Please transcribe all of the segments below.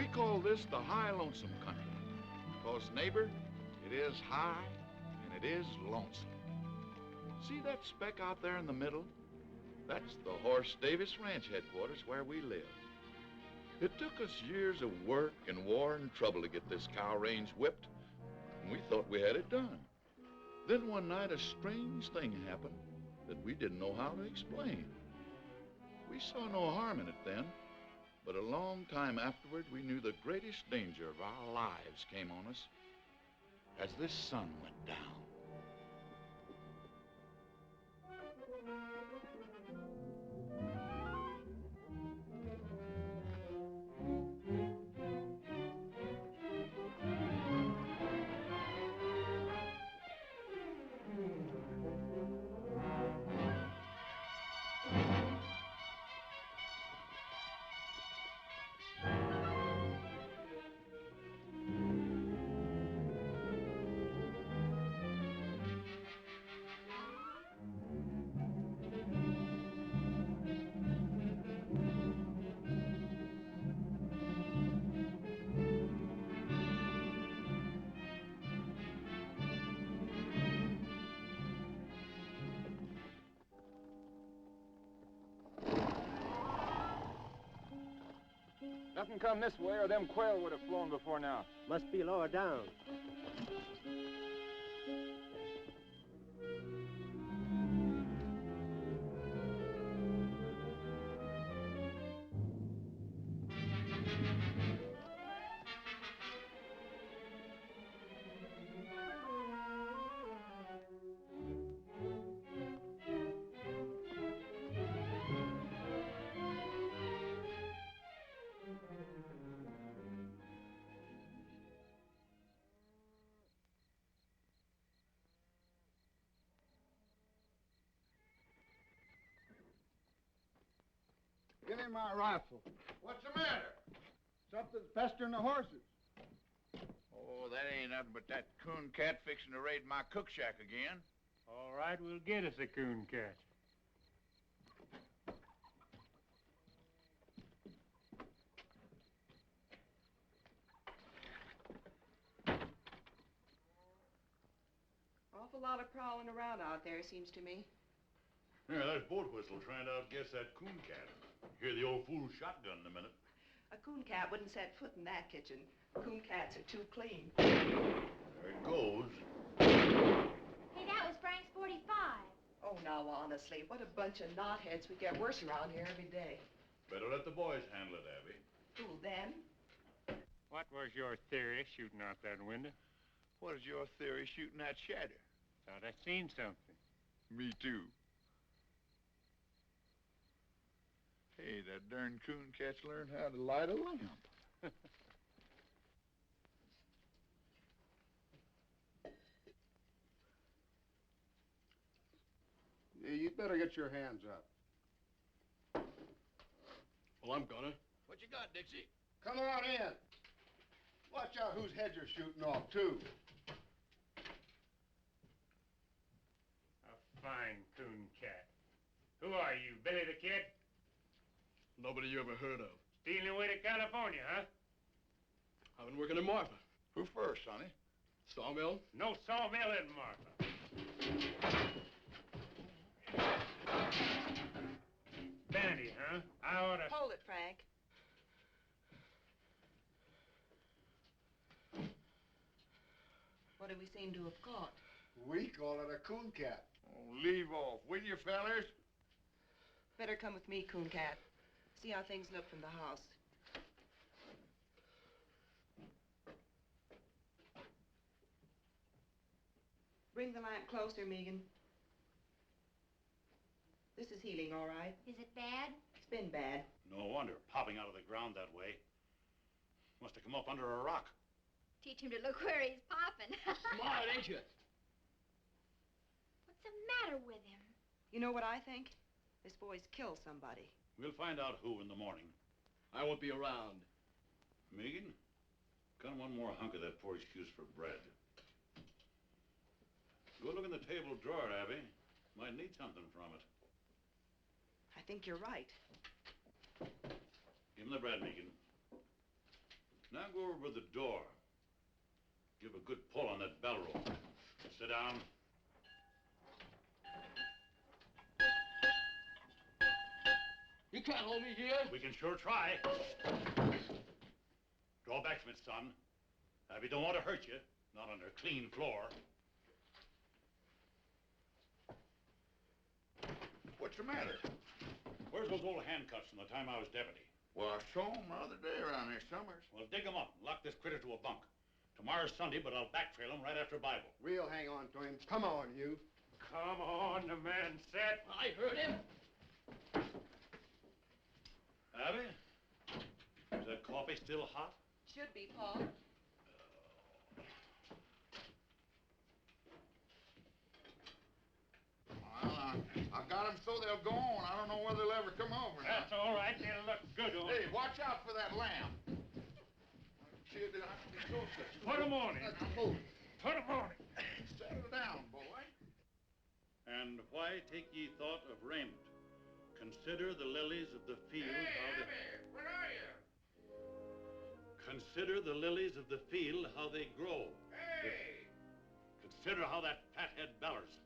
We call this the high lonesome country, because, neighbor, it is high and it is lonesome. See that speck out there in the middle? That's the Horse Davis Ranch headquarters where we live. It took us years of work and war and trouble to get this cow range whipped, and we thought we had it done. Then one night a strange thing happened that we didn't know how to explain. We saw no harm in it then, but a long time afterward we knew the greatest danger of our lives came on us as this sun went down. Nothing come this way or them quail would have flown before now. Must be lower down. Give me my rifle. What's the matter? Something's pestering the horses. Oh, that ain't nothing but that coon cat fixing to raid my cook shack again. All right, we'll get us a coon cat. Awful lot of prowling around out there, seems to me. Yeah, that's boat whistle trying to outguess that coon cat. Hear the old fool's shotgun in a minute. A coon cat wouldn't set foot in that kitchen. Coon cats are too clean. There it goes. Hey, that was Frank's 45. Oh, now, honestly, what a bunch of knotheads. We get worse around here every day. Better let the boys handle it, Abby. Who, them? What was your theory shooting out that window? What is your theory shooting that shadow? Thought I seen something. Me too. Hey, that darn coon cat's learned how to light a lamp. Yeah, you'd better get your hands up. Well, I'm gonna. What you got, Dixie? Come on in. Watch out whose heads you're shooting off, too. A fine coon cat. Who are you, Billy the Kid? Nobody you ever heard of. Stealing away to California, huh? I've been working in Marfa. Who first, sonny? Sawmill? No sawmill in Marfa. Bandy, huh? I oughta... Hold it, Frank. What do we seem to have caught? We call it a coon cat. Oh, leave off, will you, fellers? Better come with me, coon cat. See how things look from the house. Bring the lamp closer, Megan. This is healing, all right. Is it bad? It's been bad. No wonder, popping out of the ground that way. Must have come up under a rock. Teach him to look where he's popping. Smart, ain't you? What's the matter with him? You know what I think? This boy's killed somebody. We'll find out who in the morning. I won't be around. Megan, got one more hunk of that poor excuse for bread. Go look in the table drawer, Abby. Might need something from it. I think you're right. Give him the bread, Megan. I'll go over to the door. Give a good pull on that bell rope. Sit down. You can't hold me here. We can sure try. Draw back from it, son. If he don't want to hurt you, not on a clean floor. What's the matter? Where's those old handcuffs from the time I was deputy? Well, I saw him the other day around here, Summers. Well, dig them up and lock this critter to a bunk. Tomorrow's Sunday, but I'll backtrail him right after Bible. We'll hang on to him. Come on, you. Come on, the man said. I heard him. Abby? Is that coffee still hot? Should be, Paul. Well, I've got them so they'll go on. I don't know whether they'll ever come over now. That's all right. They'll look good on. Hey, watch out for that lamb. Kid, I can be so such. Put 'em on him. Put 'em on him. Settle down, boy. And why take ye thought of raiment? Consider the lilies of the field. Where are you? Consider the lilies of the field, how they grow. Hey! Consider how that fathead bellers.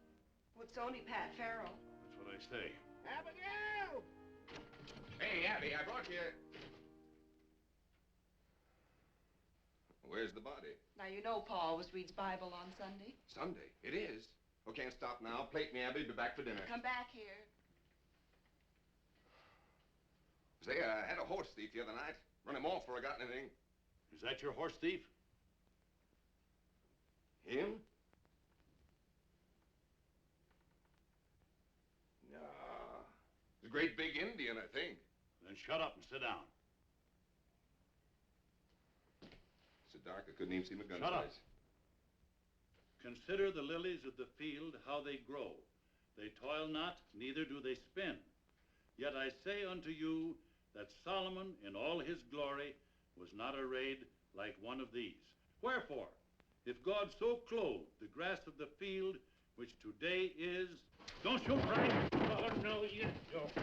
Well, it's only Pat Farrell. That's what I say. Abigail! Hey, Abby, I brought you... Where's the body? Now, you know Pa always reads Bible on Sunday. Sunday. It is. Oh, can't stop now. Plate me, Abby. Be back for dinner. Come back here. Say, I had a horse thief the other night. Run him off before I got anything. Is that your horse thief? Him? Nah. He's a great big Indian, I think. Then shut up and sit down. So dark I couldn't even see my gun Shut up. sights. Consider the lilies of the field, how they grow. They toil not, neither do they spin. Yet I say unto you that Solomon in all his glory was not arrayed like one of these. Wherefore, if God so clothed the grass of the field, which today is... Don't shoot, Frank! Oh, no, you don't.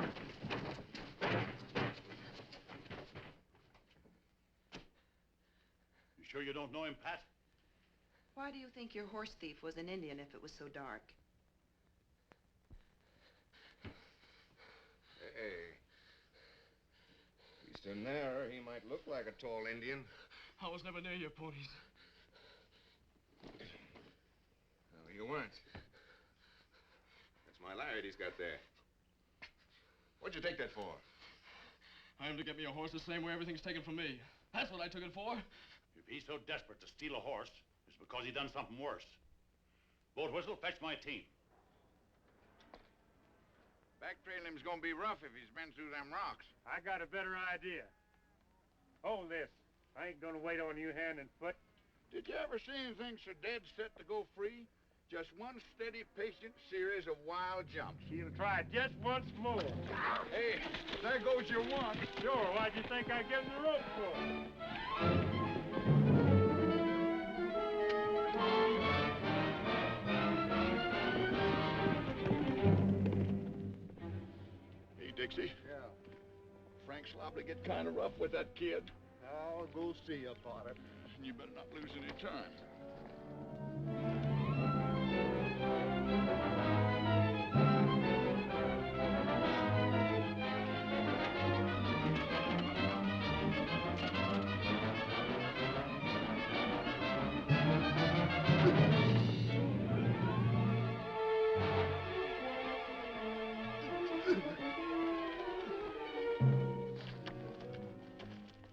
You sure you don't know him, Pat? Why do you think your horse thief was an Indian if it was so dark? Hey. He's in there. He might look like a tall Indian. I was never near your ponies. Well, you weren't. That's my lariat he's got there. What'd you take that for? I am to get me a horse the same way everything's taken from me. That's what I took it for. If he's so desperate to steal a horse, it's because he done something worse. Boat whistle, fetch my team. Backtrailing him's gonna be rough if he's been through them rocks. I got a better idea. Hold this. I ain't gonna wait on you hand and foot. Did you ever see anything so dead set to go free? Just one steady, patient series of wild jumps. He'll try just once more. Hey, there goes your one. Sure, why'd you think I give him the rope for? Hey, Dixie. Yeah. Frank's liable to get kind of rough with that kid. I'll go see about it. And you better not lose any time.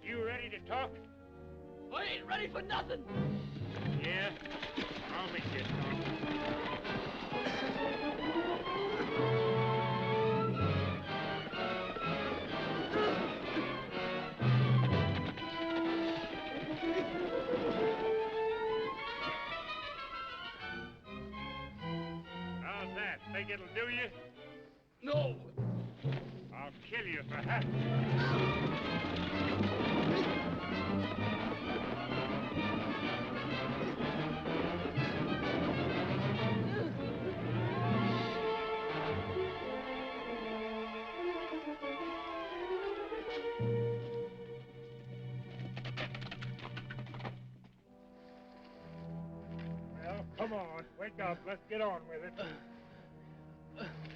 You ready to talk? I ain't ready for nothing. Yeah? I'll make you talk. How's that? Think it'll do you? No. I'll kill you for half. Wake up. Let's get on with it.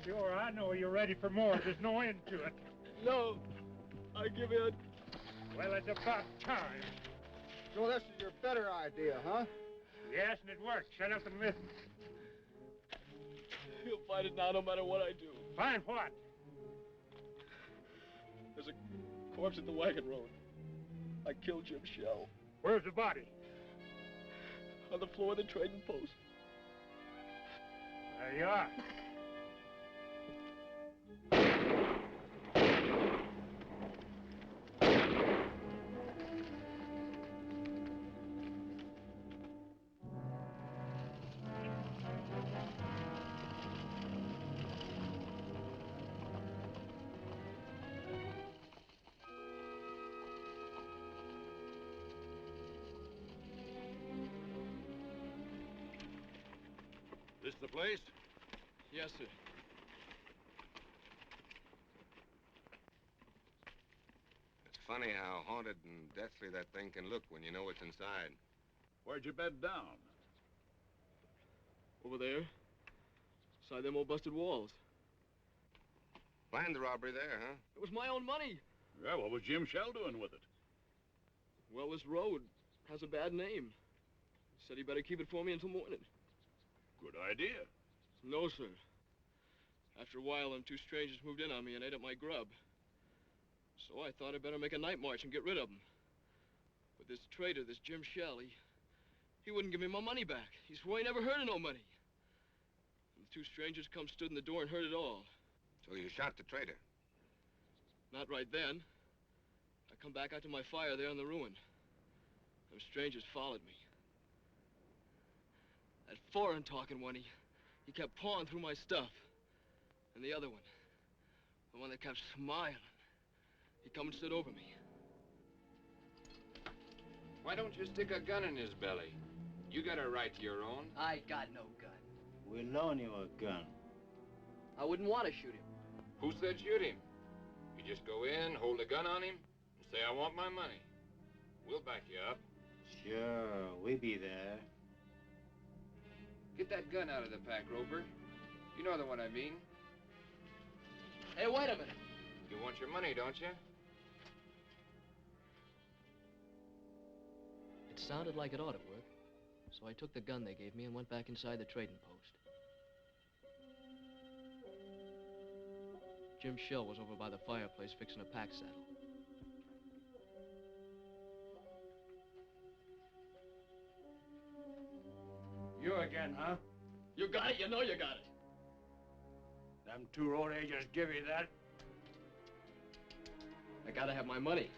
Sure, I know you're ready for more. There's no end to it. No, I give in. Well, it's about time. So this is your better idea, huh? Yes, and it worked. Shut up and listen. He'll find it now no matter what I do. Find what? There's a corpse at the wagon road. I killed Jim Shell Where's the body? on the floor of the trading post. There you are. This the place? Yes, sir. It's funny how haunted and deathly that thing can look when you know what's inside. Where'd you bed down? Over there. Beside them old busted walls. Planned the robbery there, huh? It was my own money. Yeah, what was Jim Shell doing with it? Well, this road has a bad name. He said he better keep it for me until morning. Good idea. No, sir. After a while, them two strangers moved in on me and ate up my grub. So I thought I'd better make a night march and get rid of them. But this traitor, this Jim Shell, he wouldn't give me my money back. He swore he never heard of no money. And the two strangers come stood in the door and heard it all. So you shot the traitor. Not right then. I come back out to my fire there in the ruin. Them strangers followed me. That foreign-talking one, he kept pawing through my stuff. And the other one, the one that kept smiling, he come and stood over me. Why don't you stick a gun in his belly? You got a right to your own. I got no gun. We'll loan you a gun. I wouldn't want to shoot him. Who said shoot him? You just go in, hold a gun on him, and say, I want my money. We'll back you up. Sure, we be there. Get that gun out of the pack, Roper. You know the one I mean. Hey, wait a minute. You want your money, don't you? It sounded like it ought to work. So I took the gun they gave me and went back inside the trading post. Jim Shell was over by the fireplace fixing a pack saddle. You again, huh? You got it, you know you got it. Them two road agents give you that? I gotta have my money.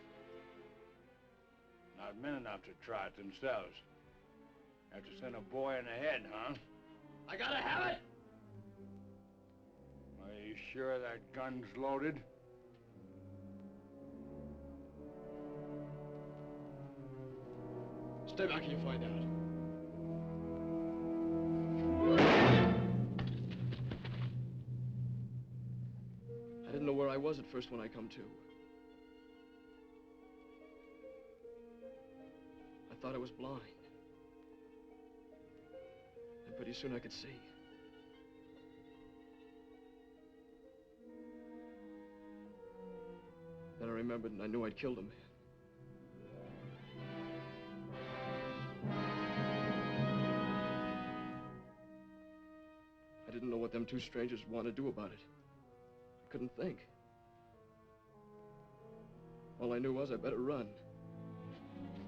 Not men enough to try it themselves. Have to send a boy in the head, huh? I gotta have it! Are you sure that gun's loaded? Stay back and you find out. I didn't know where I was at first when I come to. I thought I was blind. And pretty soon I could see. Then I remembered and I knew I'd killed a man. I didn't know what them two strangers would want to do about it. I couldn't think. All I knew was I better run.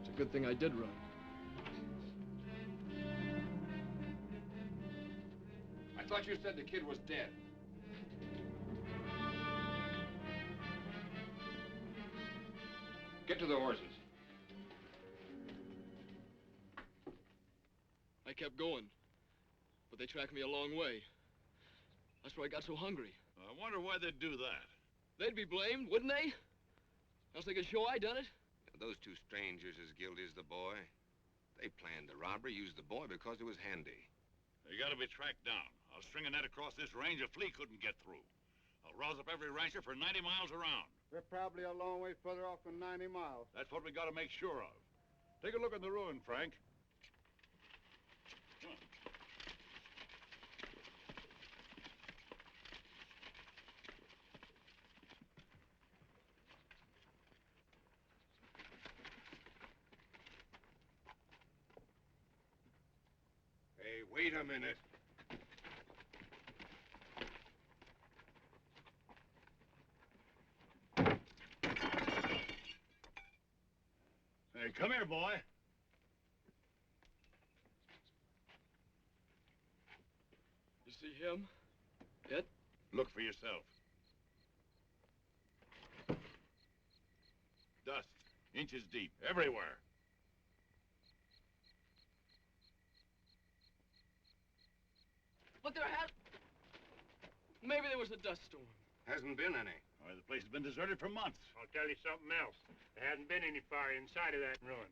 It's a good thing I did run. I thought you said the kid was dead. Get to the horses. I kept going, but they tracked me a long way. That's where I got so hungry. I wonder why they'd do that. They'd be blamed, wouldn't they? Else they could show I done it. Those two strangers as guilty as the boy. They planned the robbery, used the boy because it was handy. They gotta be tracked down. I'll string a net across this range a flea couldn't get through. I'll rouse up every rancher for 90 miles around. We're probably a long way further off than 90 miles. That's what we gotta make sure of. Take a look in the ruin, Frank. Come on. Wait a minute. Hey, come here, boy. You see him? Yet? Look for yourself. Dust, inches deep, everywhere. But there has... Maybe there was a dust storm. Hasn't been any. Why, the place has been deserted for months. I'll tell you something else. There hasn't been any fire inside of that ruin.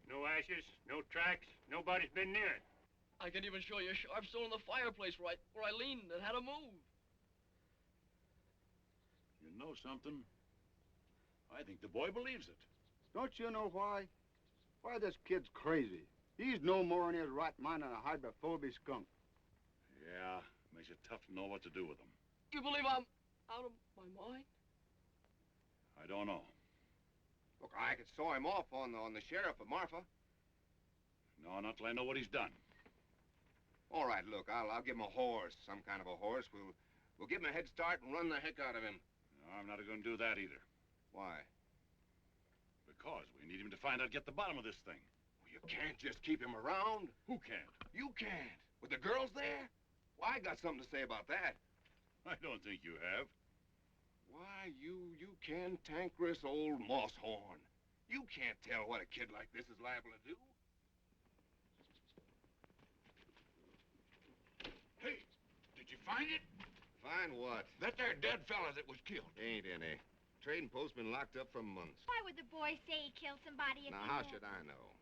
No ashes, no tracks, nobody's been near it. I can even show you a sharp stone in the fireplace where I leaned and had to move. You know something? I think the boy believes it. Don't you know why? Why, this kid's crazy. He's no more in his right mind than a hydrophobic skunk. Yeah, makes it tough to know what to do with him. You believe I'm out of my mind? I don't know. Look, I could saw him off on the sheriff of Marfa. No, not till I know what he's done. All right, look, I'll give him a horse, some kind of a horse. We'll give him a head start and run the heck out of him. No, I'm not going to do that either. Why? Because we need him to find out, get the bottom of this thing. Well, you can't just keep him around. Who can't? You can't. With the girls there? Well, I got something to say about that. I don't think you have. Why, you cantankerous old moss-horn. You can't tell what a kid like this is liable to do. Hey, did you find it? Find what? That there dead fella that was killed. Ain't any. Trading post been locked up for months. Why would the boy say he killed somebody if Now, he how knew? should I know?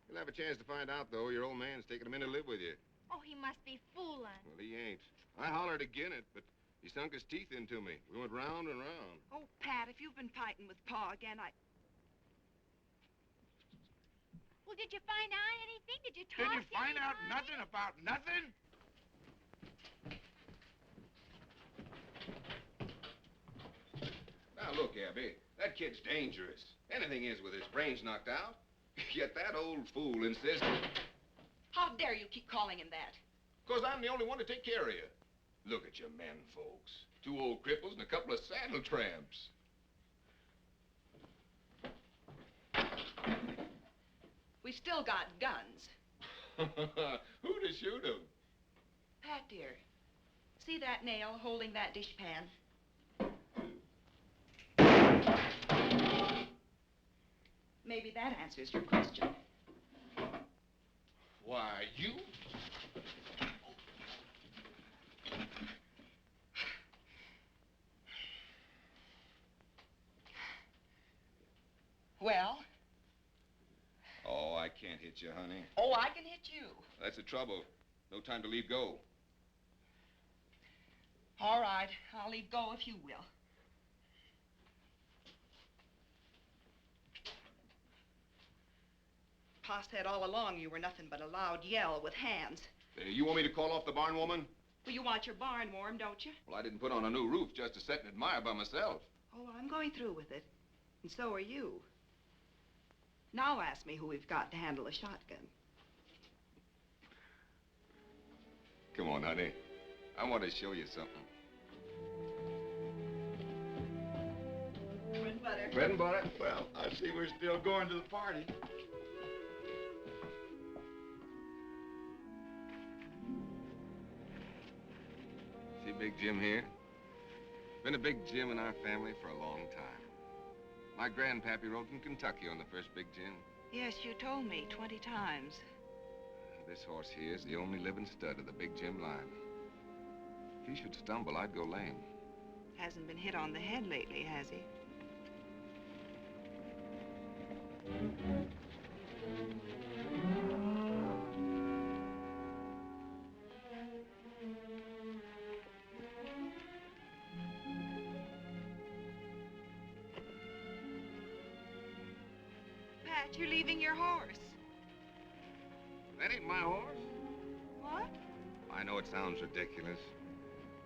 You'll have a chance to find out, though. Your old man's taking him in to live with you. Oh, he must be fooling. Well, he ain't. I hollered again it, but he sunk his teeth into me. We went round and round. Oh, Pat, if you've been fighting with Pa again, Well, did you find out anything? Did you talk Did you to find out anybody? nothing about nothing? Now, look, Abby, that kid's dangerous. Anything is with his brains knocked out. Yet that old fool insists... how dare you keep calling him that? Because I'm the only one to take care of you. Look at you men folks. 2 old cripples and a couple of saddle tramps. We still got guns. Who to shoot 'em? Pat, dear, see that nail holding that dishpan? Maybe that answers your question. Why, you... Well? Oh, I can't hit you, honey. Oh, I can hit you. That's the trouble. No time to leave go. All right, I'll leave go if you will. Pa said all along you were nothing but a loud yell with hands. You want me to call off the barn woman? Well, you want your barn warm, don't you? Well, I didn't put on a new roof just to sit and admire by myself. Oh, I'm going through with it. And so are you. Now ask me who we've got to handle a shotgun. Come on, honey. I want to show you something. Bread and butter. Bread and butter? Well, I see we're still going to the party. See Big Jim here? Been a Big Jim in our family for a long time. My grandpappy rode from Kentucky on the first Big Jim. Yes, you told me 20 times. This horse here is the only living stud of the Big Jim line. If he should stumble, I'd go lame. Hasn't been hit on the head lately, has he? Pat, you're leaving your horse. That ain't my horse. What? I know it sounds ridiculous.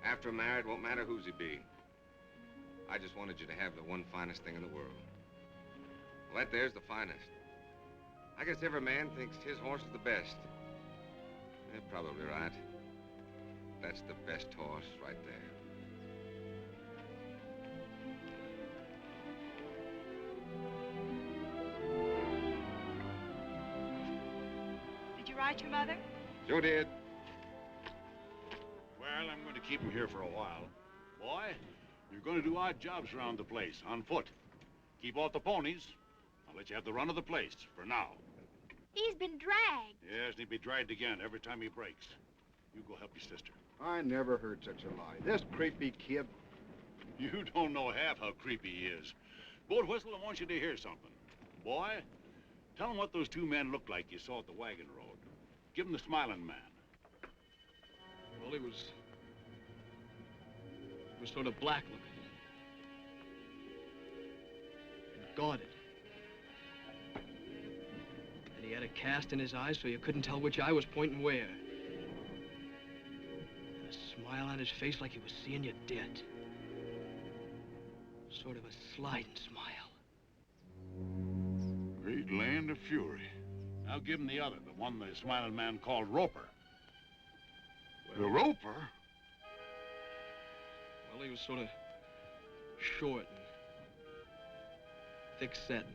After married, won't matter whose he be. I just wanted you to have the one finest thing in the world. Well, that there's the finest. I guess every man thinks his horse is the best. You're probably right. That's the best horse right there. Did you write your mother? Sure did. Well, I'm going to keep him here for a while. Boy, you're going to do odd jobs around the place, on foot. Keep off the ponies. I'll let you have the run of the place, for now. He's been dragged. Yes, and he'll be dragged again every time he breaks. You go help your sister. I never heard such a lie. This creepy kid. You don't know half how creepy he is. Boat Whistle, I want you to hear something. Boy, tell him what those two men looked like you saw at the wagon road. Give him the smiling man. Well, he was sort of black looking. And guarded. And he had a cast in his eyes so you couldn't tell which eye was pointing where. And a smile on his face like he was seeing you dead. Sort of a sliding smile. Great land of fury. Now give him the other, the one the smiling man called Roper. The Roper? Well, he was sort of short and thick-set.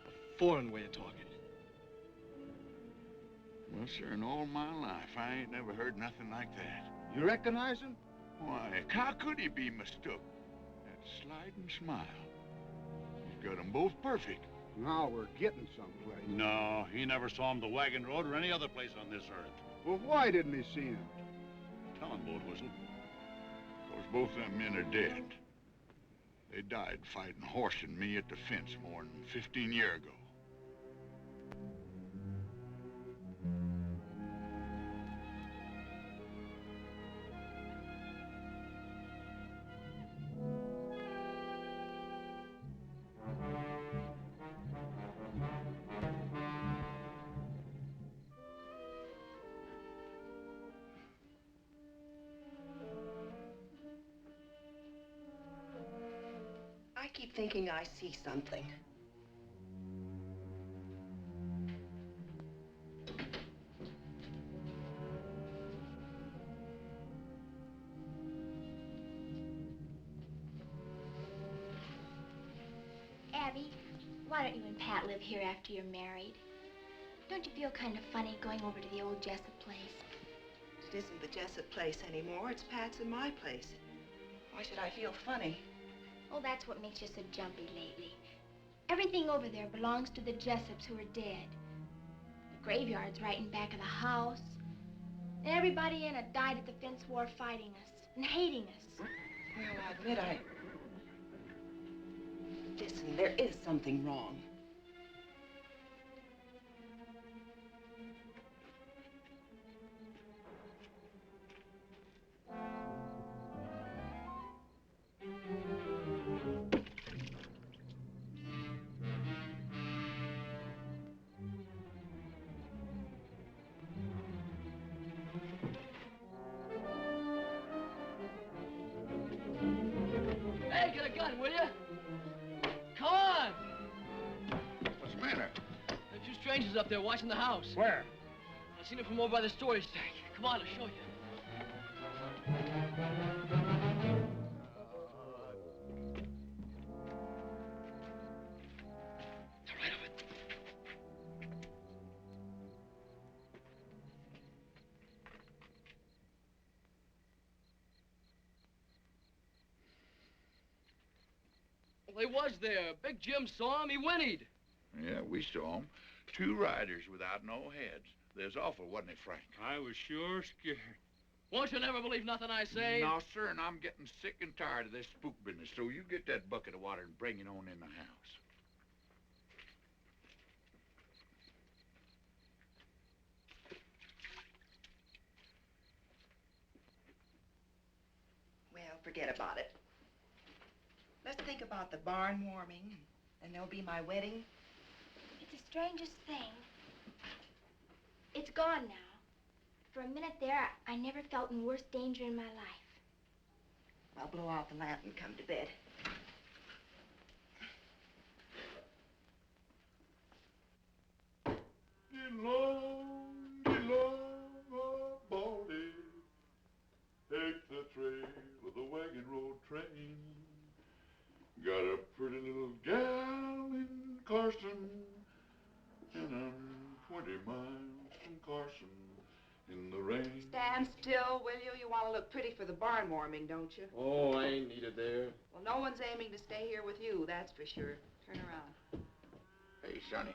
A foreign way of talking. Well, sir, in all my life, I ain't never heard nothing like that. You recognize him? Why, how could he be mistook? That sliding smile. He's got 'em both perfect. Now we're getting someplace. No, he never saw him the wagon road or any other place on this earth. Well, why didn't he see him? Tell him, Boat Whistle. 'Cause both them men are dead. They died fighting Horse and me at the fence more than 15 years ago. I keep thinking I see something. Abby, why don't you and Pat live here after you're married? Don't you feel kind of funny going over to the old Jessup place? It isn't the Jessup place anymore. It's Pat's and my place. Why should I feel funny? Oh, that's what makes you so jumpy lately. Everything over there belongs to the Jessups who are dead. The graveyard's right in back of the house. And everybody in it died at the fence war fighting us and hating us. Well, I admit Listen, there is something wrong. Hey, get a gun, will you? Come on! What's the matter? There are two strangers up there watching the house. Where? I seen them from over by the storage tank. Come on, I'll show you. They're right over there. Well, they was there. Big Jim saw him. He whinnied. Yeah, we saw 'em. Two riders without no heads. There's awful, wasn't it, Frank? I was sure scared. Won't you never believe nothing I say? No, sir, and I'm getting sick and tired of this spook business, so you get that bucket of water and bring it on in the house. Well, forget about it. Let's think about the barn warming, and there'll be my wedding. It's the strangest thing. It's gone now. For a minute there, I never felt in worse danger in my life. I'll blow out the lamp and come to bed. Get low, pretty little gal in Carson, and I'm 20 miles from Carson in the rain. Stand still, will you? You want to look pretty for the barn warming, don't you? Oh, I ain't needed there. Well, no one's aiming to stay here with you, that's for sure. Turn around. Hey, Sonny,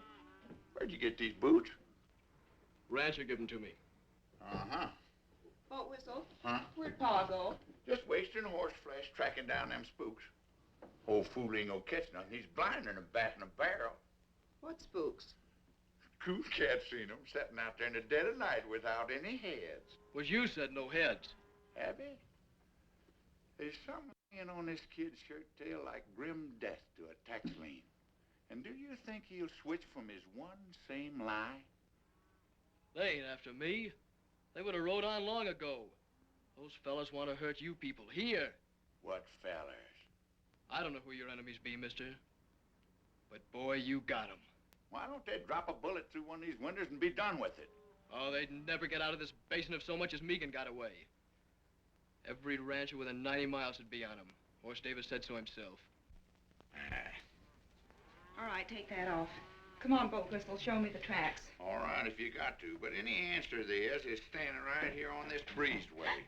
where'd you get these boots? Rancher give them to me. Uh-huh. Boat whistle. Huh? Where'd Pa go? Just wasting horse flesh tracking down them spooks. Old fool ain't gonna catch nothing. He's blinder than a bat in a barrel. What spooks? Coon cat seen them sitting out there in the dead of night without any heads. Was you said no heads. Abby, there's something hanging on this kid's shirt tail like grim death to a tax lien. And do you think he'll switch from his one same lie? They ain't after me. They would have rode on long ago. Those fellas want to hurt you people here. What fellers? I don't know who your enemies be, mister. But boy, you got 'em. Why don't they drop a bullet through one of these windows and be done with it? Oh, they'd never get out of this basin if so much as Megan got away. Every rancher within 90 miles would be on 'em. Horse Davis said so himself. All right, take that off. Come on, Boat Whistle, show me the tracks. All right, if you got to, but any answer theirs is standing right here on this breezeway.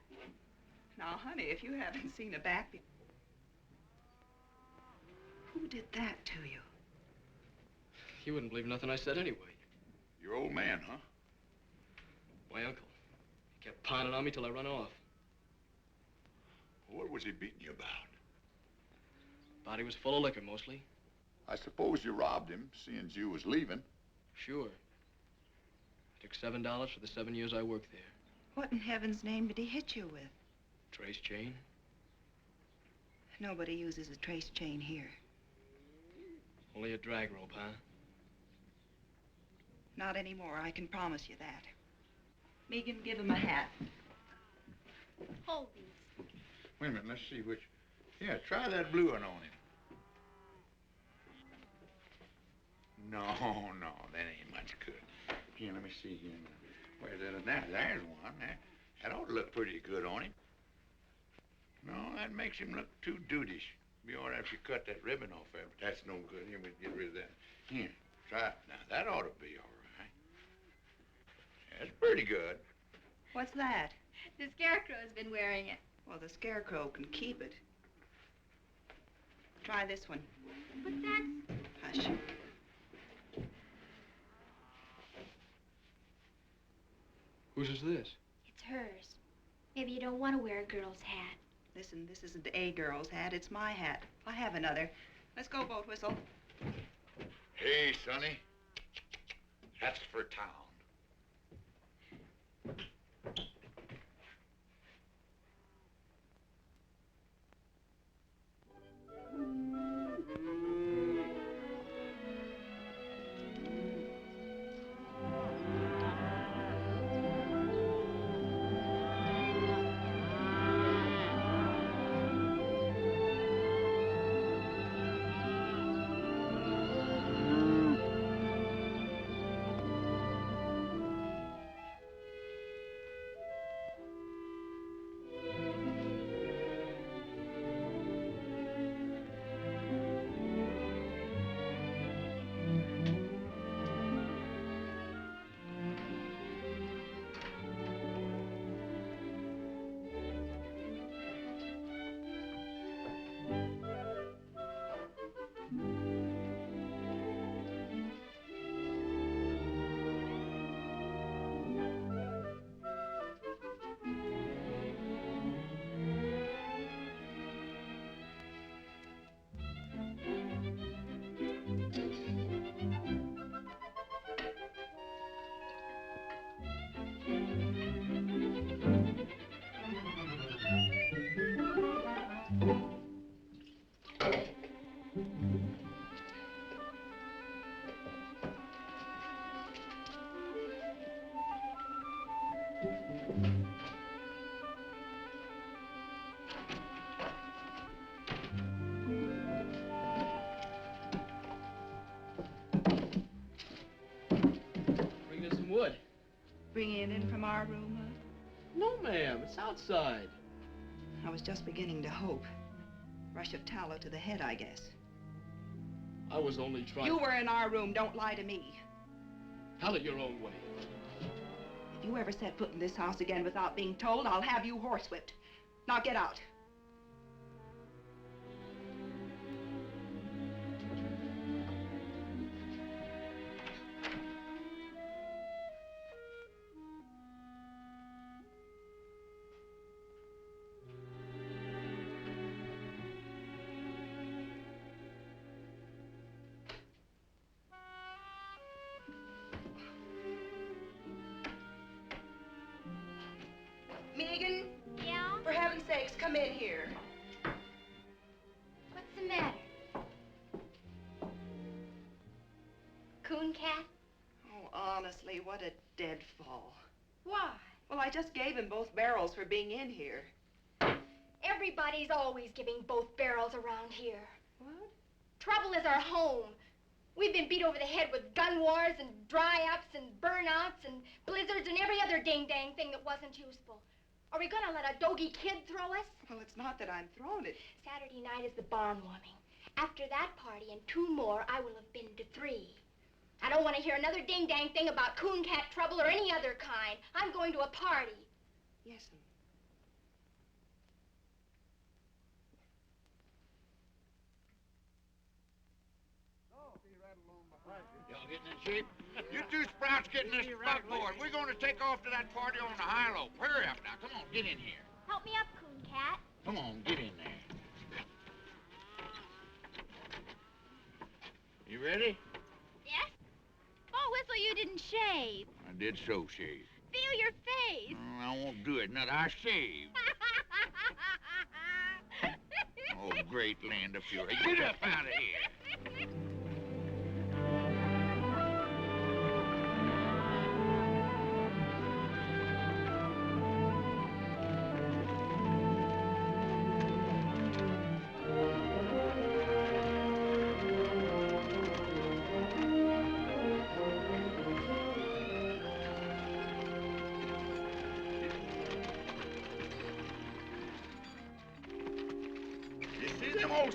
Now, honey, if you haven't seen a back... Who did that to you? You wouldn't believe nothing I said anyway. Your old man, huh? My uncle. He kept pounding on me till I run off. What was he beating you about? Body was full of liquor, mostly. I suppose you robbed him, seeing as you was leaving. Sure. I took $7 for the 7 years I worked there. What in heaven's name did he hit you with? Trace chain. Nobody uses a trace chain here. Only a drag rope, huh? Not anymore, I can promise you that. Megan, give him a hat. Hold these. Wait a minute, let's see which... Yeah, try that blue one on him. No, that ain't much good. Here, let me see here. Where's that? There's one. That ought to look pretty good on him. No, that makes him look too dudeish. Be all right if you cut that ribbon off of it. That's no good. Here, we get rid of that. Here, try it. Now, that ought to be all right. That's pretty good. What's that? The Scarecrow's been wearing it. Well, the Scarecrow can keep it. Try this one. But that's... Hush. Whose is this? It's hers. Maybe you don't want to wear a girl's hat. Listen, this isn't a girl's hat. It's my hat. I have another. Let's go, Boat Whistle. Hey, Sonny. That's for town. Bringing it in from our room, huh? No, ma'am. It's outside. I was just beginning to hope. Rush of tallow to the head, I guess. I was only trying... You were in our room. Don't lie to me. Tell it your own way. If you ever set foot in this house again without being told, I'll have you horsewhipped. Now get out. Megan? Yeah? For heaven's sakes, come in here. What's the matter? Coon cat? Oh, honestly, what a deadfall. Why? Well, I just gave him both barrels for being in here. Everybody's always giving both barrels around here. What? Trouble is our home. We've been beat over the head with gun wars and dry-ups and burnouts and blizzards and every other ding-dang thing that wasn't useful. Are we gonna let a doggy kid throw us? Well, it's not that I'm throwing it. Saturday night is the barn warming. After that party and 2 more, I will have been to 3. I don't want to hear another ding-dang thing about coon cat trouble or any other kind. I'm going to a party. Yes'm. Y'all getting in shape? You two sprouts get in this buckboard. We're going to take off to that party on the high-low. Hurry up now. Come on, get in here. Help me up, coon cat. Come on, get in there. You ready? Yes? Oh, Whistle, you didn't shave. I did so shave. Feel your face. I won't do it. Not I shave. Oh, great land of fury. Get up out of here.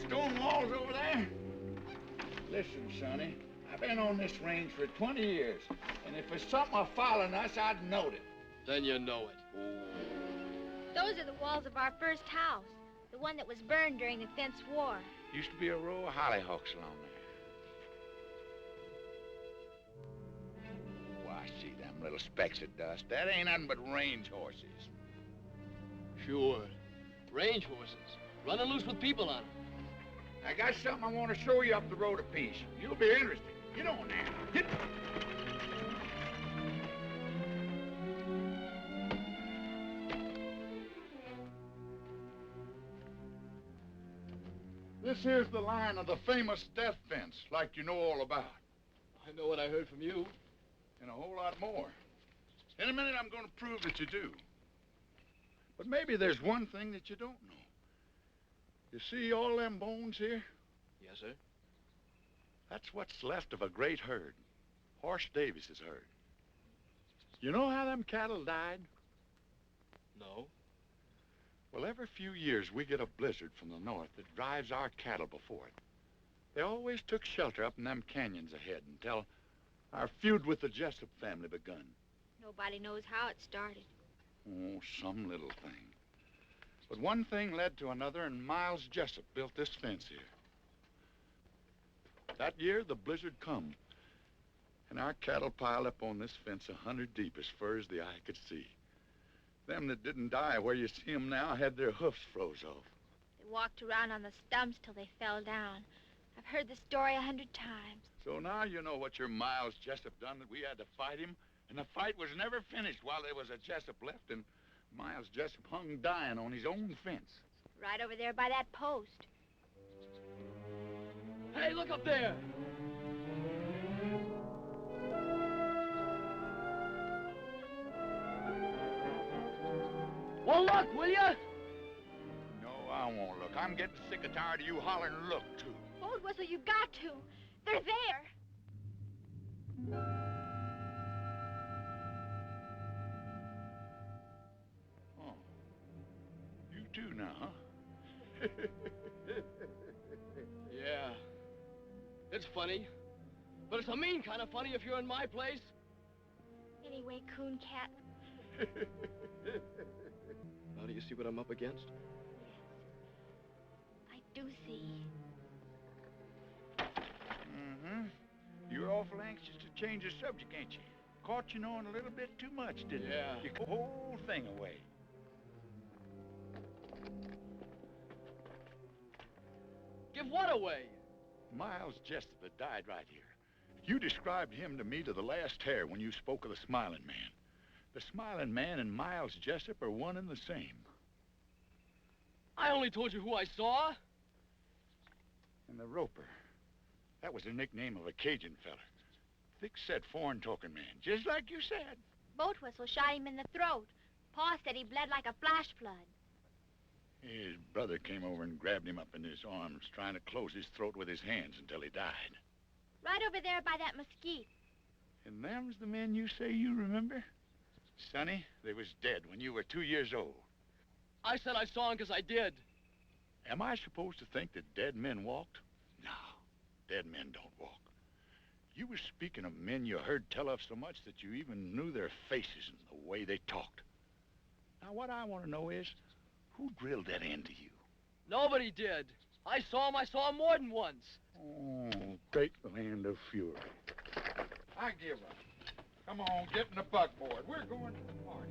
Stone walls over there? Listen, Sonny, I've been on this range for 20 years, and if there's something following us, I'd know it. Then you know it. Those are the walls of our first house, the one that was burned during the Fence War. Used to be a row of hollyhocks along there. Why, see them little specks of dust. That ain't nothing but range horses. Sure. Range horses. Running loose with people on them. I got something I want to show you up the road a piece. You'll be interested. Get on there. Get. This here's the line of the famous death fence, like you know all about. I know what I heard from you. And a whole lot more. In a minute, I'm going to prove that you do. But maybe there's one thing that you don't know. You see all them bones here? Yes, sir. That's what's left of a great herd. Horse Davis's herd. You know how them cattle died? No. Well, every few years we get a blizzard from the north that drives our cattle before it. They always took shelter up in them canyons ahead until our feud with the Jessup family begun. Nobody knows how it started. Oh, some little thing. But one thing led to another, and Miles Jessup built this fence here. That year, the blizzard come, and our cattle piled up on this fence 100 deep as far as the eye could see. Them that didn't die where you see them now had their hoofs froze off. They walked around on the stumps till they fell down. I've heard the story 100 times. So now you know what your Miles Jessup done, that we had to fight him, and the fight was never finished while there was a Jessup left, and Miles Jessup hung dying on his own fence. Right over there by that post. Hey, look up there! Well, look, will ya? No, I won't look. I'm getting sick and tired of you hollering look, too. Old Whistle, you got to. They're there. Oh. You too now, huh? Yeah. It's funny. But it's a mean kind of funny if you're in my place. Anyway, Coon Cat. Now do you see what I'm up against? I do see. Mm-hmm. You're awful anxious to change the subject, ain't you? Caught you knowing a little bit too much, didn't Yeah. you? You put the whole thing away. Give what away? Miles Jessup died right here. You described him to me to the last hair when you spoke of the Smiling Man. The Smiling Man and Miles Jessup are one and the same. I only told you who I saw. And the Roper. That was the nickname of a Cajun feller. Thick-set, foreign-talking man, just like you said. Boat whistle shot him in the throat. Pa said he bled like a flash flood. His brother came over and grabbed him up in his arms, trying to close his throat with his hands until he died. Right over there by that mesquite. And them's the men you say you remember? Sonny, they was dead when you were 2 years old. I said I saw him because I did. Am I supposed to think that dead men walked? No, dead men don't walk. You were speaking of men you heard tell of so much that you even knew their faces and the way they talked. Now, what I want to know is, who drilled that into you? Nobody did. I saw him more than once. Oh, great land of fury. I give up. Come on, get in the buckboard. We're going to the party.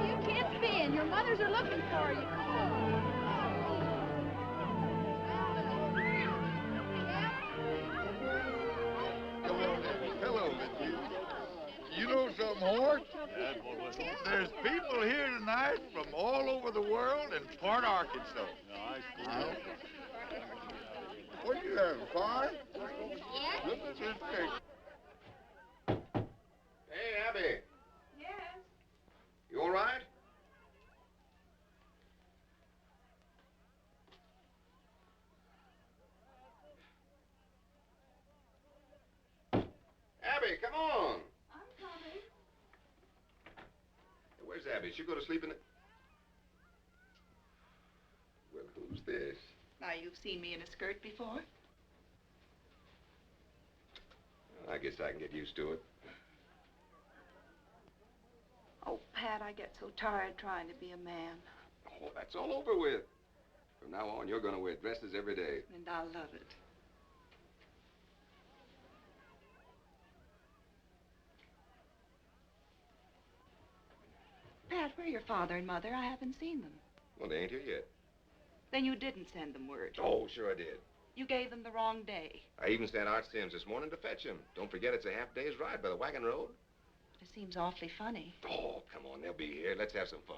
You can't spin. Your mothers are looking for you. Come on. Hello, Miss. You know something, Hort? There's people here tonight from all over the world and part Arkansas. What are you having, fun? Yes? Look at this cake. Hey, Abby. Yes. You all right? Abby, come on. I'm coming. Where's Abby? She'll go to sleep in the... Well, who's this? Now, you've seen me in a skirt before? I guess I can get used to it. Oh, Pat, I get so tired trying to be a man. Oh, that's all over with. From now on, you're going to wear dresses every day. And I love it. Pat, where are your father and mother? I haven't seen them. Well, they ain't here yet. Then you didn't send them word. Oh, sure I did. You gave them the wrong day. I even sent Art Sims this morning to fetch him. Don't forget it's a half-day's ride by the wagon road. It seems awfully funny. Oh, come on, they'll be here. Let's have some fun.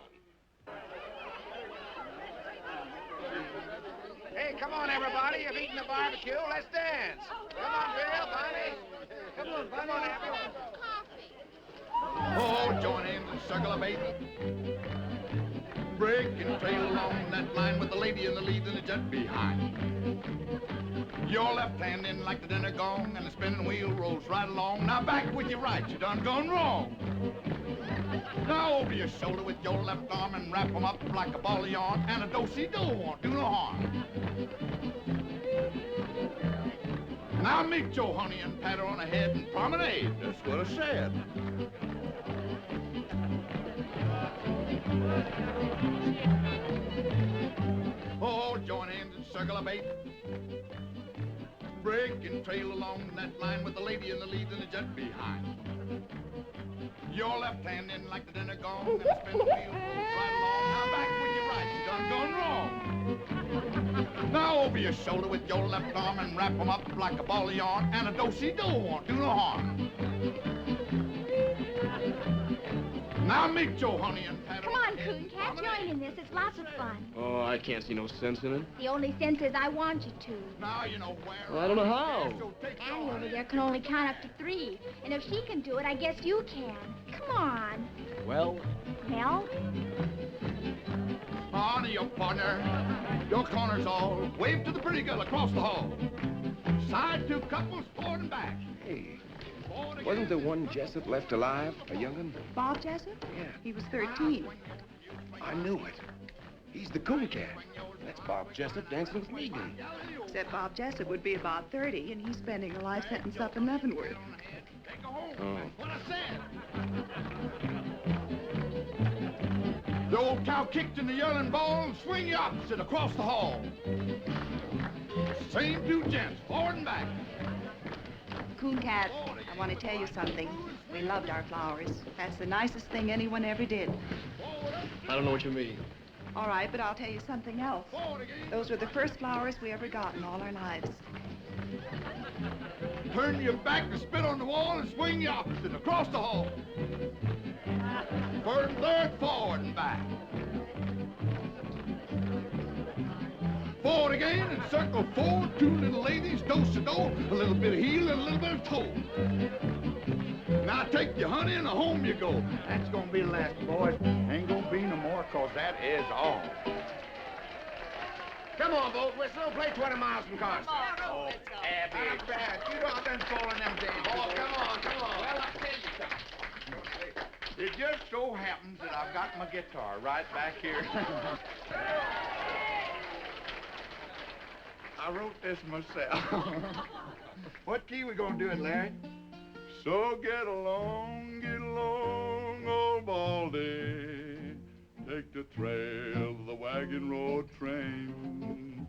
Hey, come on, everybody. You've eaten the barbecue. Let's dance. Come on, Bill, Bonnie. Come on, Bonnie. Come on, everyone. Oh, join hands and circle a baby. Break and trail along that line with the lady in the lead and the jet behind. Your left hand in like the dinner gong, and the spinning wheel rolls right along. Now back with your right, you done gone wrong. Now over your shoulder with your left arm and wrap 'em up like a ball of yarn, and a do-si-do won't do no harm. Now meet your honey and pat her on the head and promenade. That's what I said. Oh, join hands and circle a bait. Break and trail along that line with the lady in the lead and the jet behind. Your left hand in like the dinner gong, and the spin the wheel rolls right along. Now back with your right, you done gone wrong. Now over your shoulder with your left arm and wrap 'em up like a ball of yarn, and a do-si-do won't do no harm. Now meet your honey and pat her. Come on, Coon Cat, join in this. It's lots of fun. Oh, I can't see no sense in it. The only sense is I want you to. Now you know where. Well, I don't know how. Annie over there can only count up to 3. And if she can do it, I guess you can. Come on. Well? Well? On to your partner. Your corner's all. Wave to the pretty girl across the hall. Side 2 couples, forward and back. Hey, wasn't there one Jessup left alive, a young'un? Bob Jessup? Yeah. He was 13. I knew it. He's the Coon Cat. That's Bob Jessup dancing with me. Except Bob Jessup would be about 30, and he's spending a life sentence up in Leavenworth. Oh. The old cow kicked in the yelling ball and swing you opposite across the hall. Same two gents, forward and back. Coon Cat, I want to tell you something. We loved our flowers. That's the nicest thing anyone ever did. I don't know what you mean. All right, but I'll tell you something else. Those were the first flowers we ever got in all our lives. Turn your back and spit on the wall and swing you opposite across the hall. First, third, forward and back. Forward again and circle forward. Two little ladies, do-si-do, a little bit of heel and a little bit of toe. Now take your honey and home you go. That's gonna be the last, boys. Ain't gonna be no more, 'cause that is all. Come on, boat whistle. Play 20 miles from Carson. Oh, Abby. Not bad. You know I've been following them days. Oh, come on. Well, I'll tell you something. It just so happens that I've got my guitar right back here. I wrote this myself. What key we gonna do it, Larry? So get along, old Baldy. Take the trail, the wagon road train.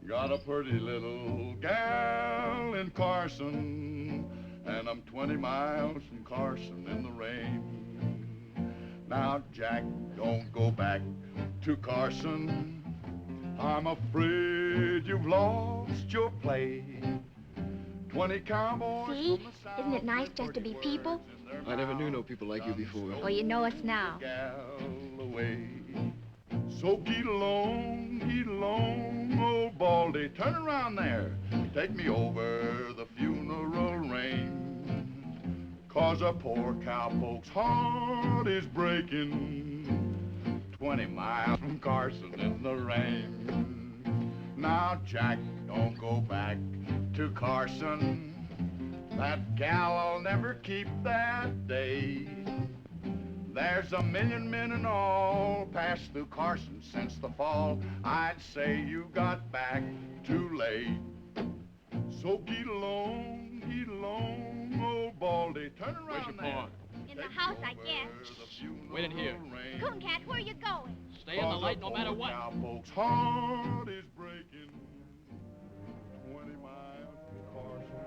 Got a pretty little gal in Carson, and I'm 20 miles from Carson in the rain. Now, Jack, don't go back to Carson. I'm afraid you've lost your play. 20 cowboys. See? Isn't it nice just to be people? I never knew no people like you before. Well, you know us now. Away. So get along, old Baldy. Turn around there. Take me over the funeral range. 'Cause a poor cowpoke's heart is breaking. 20 miles from Carson in the rain. Now, Jack, don't go back to Carson. That gal'll never keep that day. There's a million men and all passed through Carson since the fall. I'd say you got back too late. So get along, old Baldy. Turn around. Where's your paw? In the house, I guess. Wait in here. Coon Cat, where are you going? Stay in the light no matter what. Cowpoke's heart is breaking. 20 miles from Carson.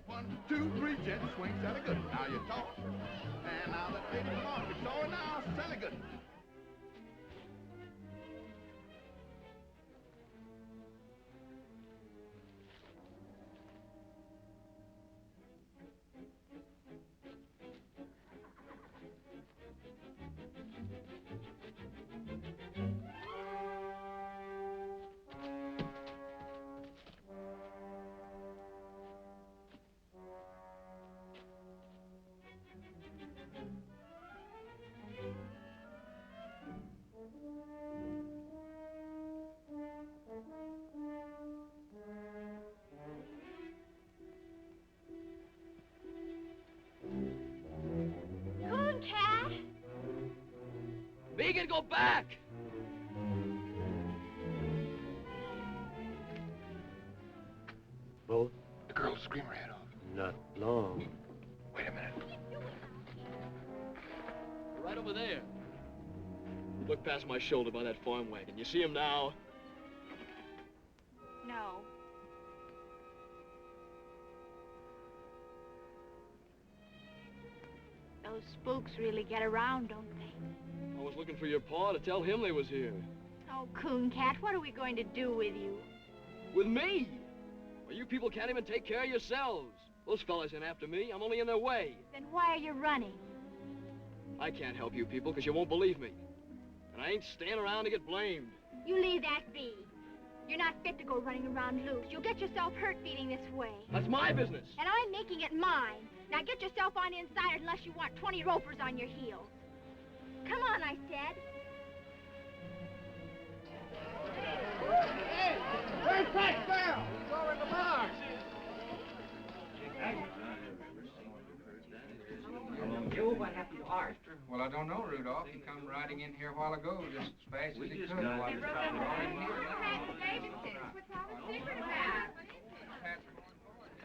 One, two, three, jet swing, Sally Good. Now you talk. And now let's get the market. So now, Sally Good. Coon Cat? Megan, go back! Both? The girl will scream her head off. Not long. Wait a minute. Right over over there. Look past my shoulder by that farm wagon. You see him now? No. Those spooks really get around, don't they? I was looking for your pa to tell him they was here. Oh, Coon Cat, what are we going to do with you? With me? Well, you people can't even take care of yourselves. Those fellas ain't after me. I'm only in their way. Then why are you running? I can't help you people because you won't believe me. And I ain't staying around to get blamed. You leave that be. You're not fit to go running around loose. You'll get yourself hurt feeling this way. That's my business. And I'm making it mine. Now get yourself on inside unless you want 20 ropers on your heels. Come on, I said. Hey, where's Pat Bell? He's over in the bar. Joe, what happened to Art? Well, I don't know, Rudolph. He come riding in here a while ago, just as fast as he could.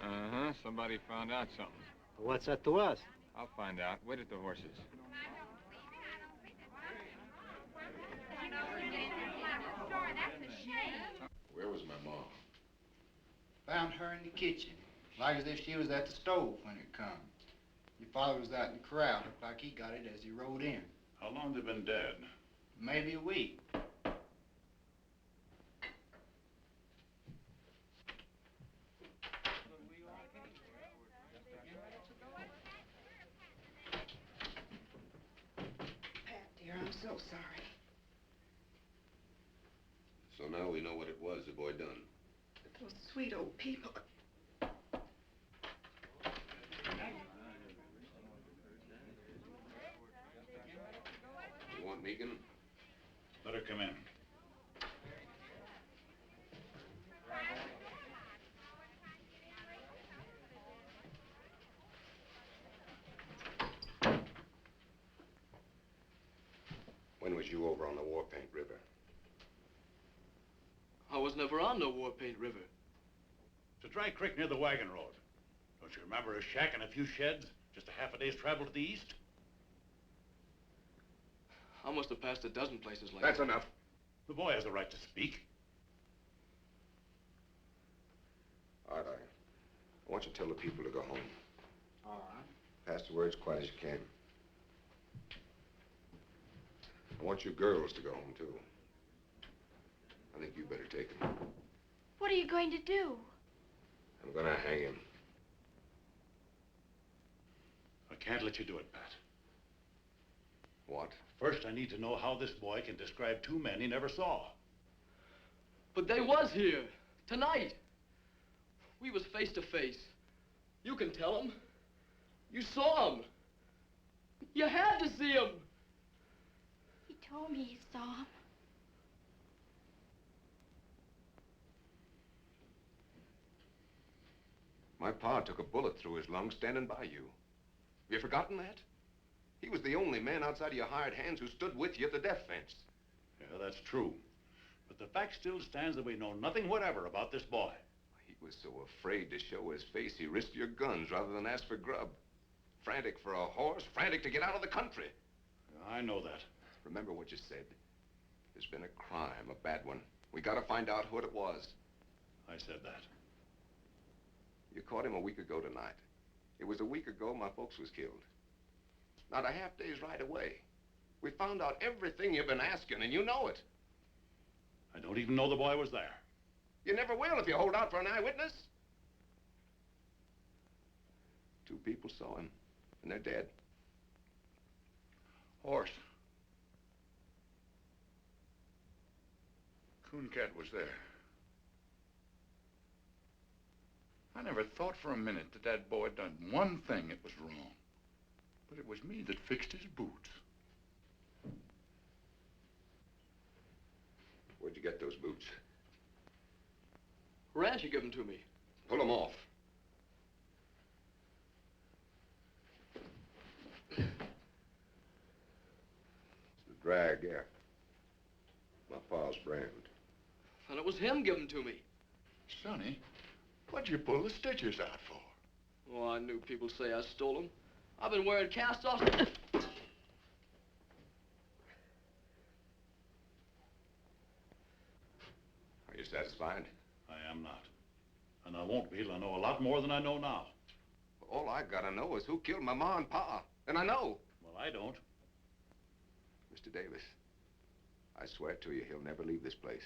Uh-huh. Somebody found out something. What's that to us? I'll find out. Wait at the horses. Where was my mom? Found her in the kitchen, like as if she was at the stove when it come. Your father was out in the corral. Looked like he got it as he rode in. How long they been dead? Maybe a week. Pat, dear, I'm so sorry. So now we know what it was the boy done. Those sweet old people. You want Megan? Let her come in. When was you over on the War Paint River? I was never on no War Paint River. It's a dry creek near the wagon road. Don't you remember a shack and a few sheds? Just a half a day's travel to the east? I must have passed a dozen places like That's that. enough. The boy has the right to speak. All right, I want you to tell the people to go home. All right. Pass the word as quiet as you can. I want you girls to go home, too. I think you better take him. What are you going to do? I'm gonna hang him. I can't let you do it, Pat. What? First, I need to know how this boy can describe two men he never saw. But they was here. Tonight. We was face to face. You can tell them. You saw them. You had to see them. He told me he saw him. My pa took a bullet through his lung standing by you. Have you forgotten that? He was the only man outside of your hired hands who stood with you at the death fence. Yeah, that's true. But the fact still stands that we know nothing whatever about this boy. He was so afraid to show his face, he risked your guns rather than ask for grub. Frantic for a horse, frantic to get out of the country. I know that. Remember what you said. There's been a crime, a bad one. We gotta find out what it was. I said that. You caught him a week ago tonight. It was a week ago my folks was killed. Not a half day's ride away. We found out everything you've been asking, and you know it. I don't even know the boy was there. You never will if you hold out for an eyewitness. Two people saw him, and they're dead. Horse. Cooncat was there. I never thought for a minute that that boy had done one thing that was wrong. But it was me that fixed his boots. Where'd you get those boots? Rancher gave them to me. Pull them off. It's the drag, yeah. My pa's brand. And it was him giving them to me. Sonny, what'd you pull the stitches out for? Oh, I knew people say I stole them. I've been wearing cast-offs. You're satisfied? I am not. And I won't be till I know a lot more than I know now. All I gotta know is who killed my ma and pa. And I know. Well, I don't. Mr. Davis, I swear to you, he'll never leave this place.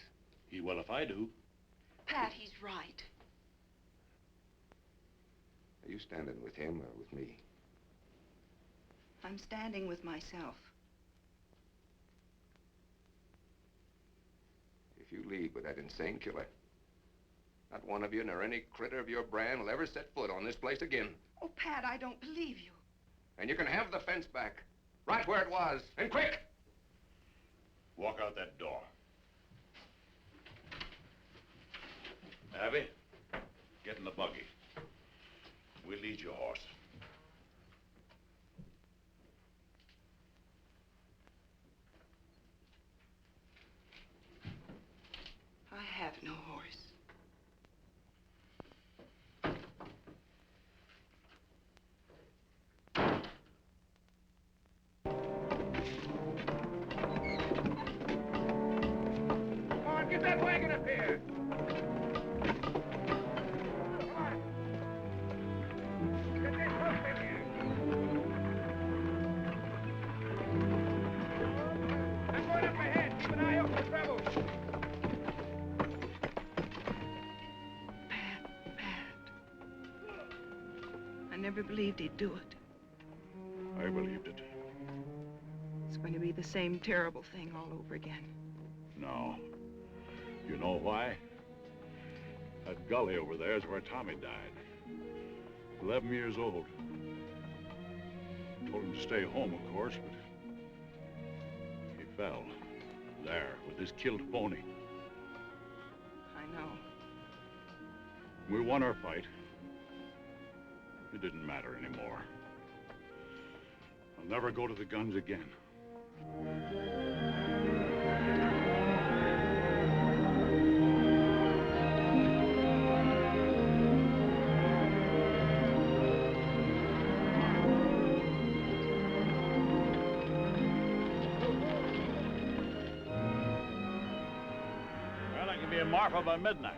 He will if I do. Pat, he's right. Are you standing with him or with me? I'm standing with myself. If you leave with that insane killer, not one of you nor any critter of your brand will ever set foot on this place again. Oh, Pat, I don't believe you. And you can have the fence back, right where it was, and quick! Walk out that door. Abby, get in the buggy. We'll lead your horse. I have no horse. Come on, get that wagon up here. Get this hook in here. I'm going up ahead. Keep an eye out for trouble. I never believed he'd do it. I believed it. It's going to be the same terrible thing all over again. No. You know why? That gully over there is where Tommy died. 11 years old. Told him to stay home, of course, but he fell. There, with his killed pony. I know. We won our fight. It didn't matter anymore. I'll never go to the guns again. Well, I can be in Marfa by midnight.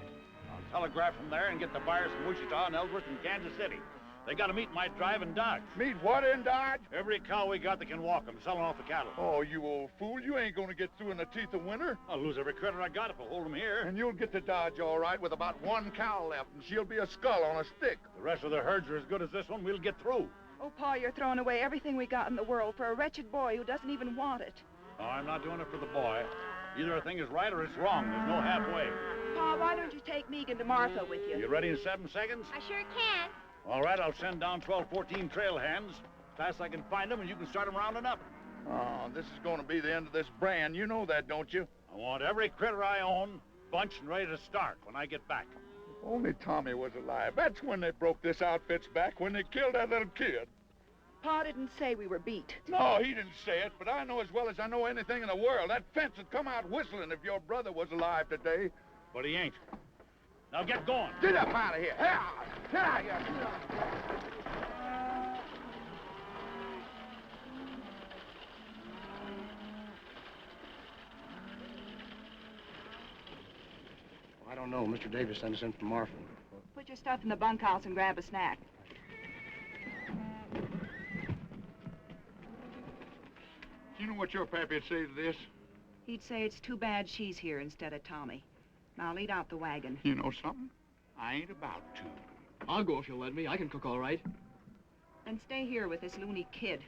I'll telegraph from there and get the buyers from Wichita and Ellsworth and Kansas City. They got to meet my drive in Dodge. Meet what in Dodge? Every cow we got that can walk them, selling off the cattle. Oh, you old fool. You ain't gonna get through in the teeth of winter. I'll lose every critter I got if I hold them here. And you'll get to Dodge all right with about one cow left, and she'll be a skull on a stick. The rest of the herds are as good as this one. We'll get through. Oh, Pa, you're throwing away everything we got in the world for a wretched boy who doesn't even want it. No, I'm not doing it for the boy. Either a thing is right or it's wrong. There's no halfway. Pa, why don't you take Megan to Martha with you? You ready in 7 seconds? I sure can. All right, I'll send down 12, 14 trail hands. Fast as I can find them, and you can start them rounding up. Oh, this is gonna be the end of this brand. You know that, don't you? I want every critter I own bunched and ready to start when I get back. If only Tommy was alive. That's when they broke this outfit's back, when they killed that little kid. Pa didn't say we were beat. No, he didn't say it, but I know as well as I know anything in the world. That fence would come out whistling if your brother was alive today. But he ain't. Now get going. Get up out of here. Get out of here. I don't know. Mr. Davis sent us in from Marfa. Put your stuff in the bunkhouse and grab a snack. You know what your pappy'd say to this? He'd say it's too bad she's here instead of Tommy. Now lead out the wagon. You know something? I ain't about to. I'll go if you'll let me. I can cook all right. And stay here with this loony kid.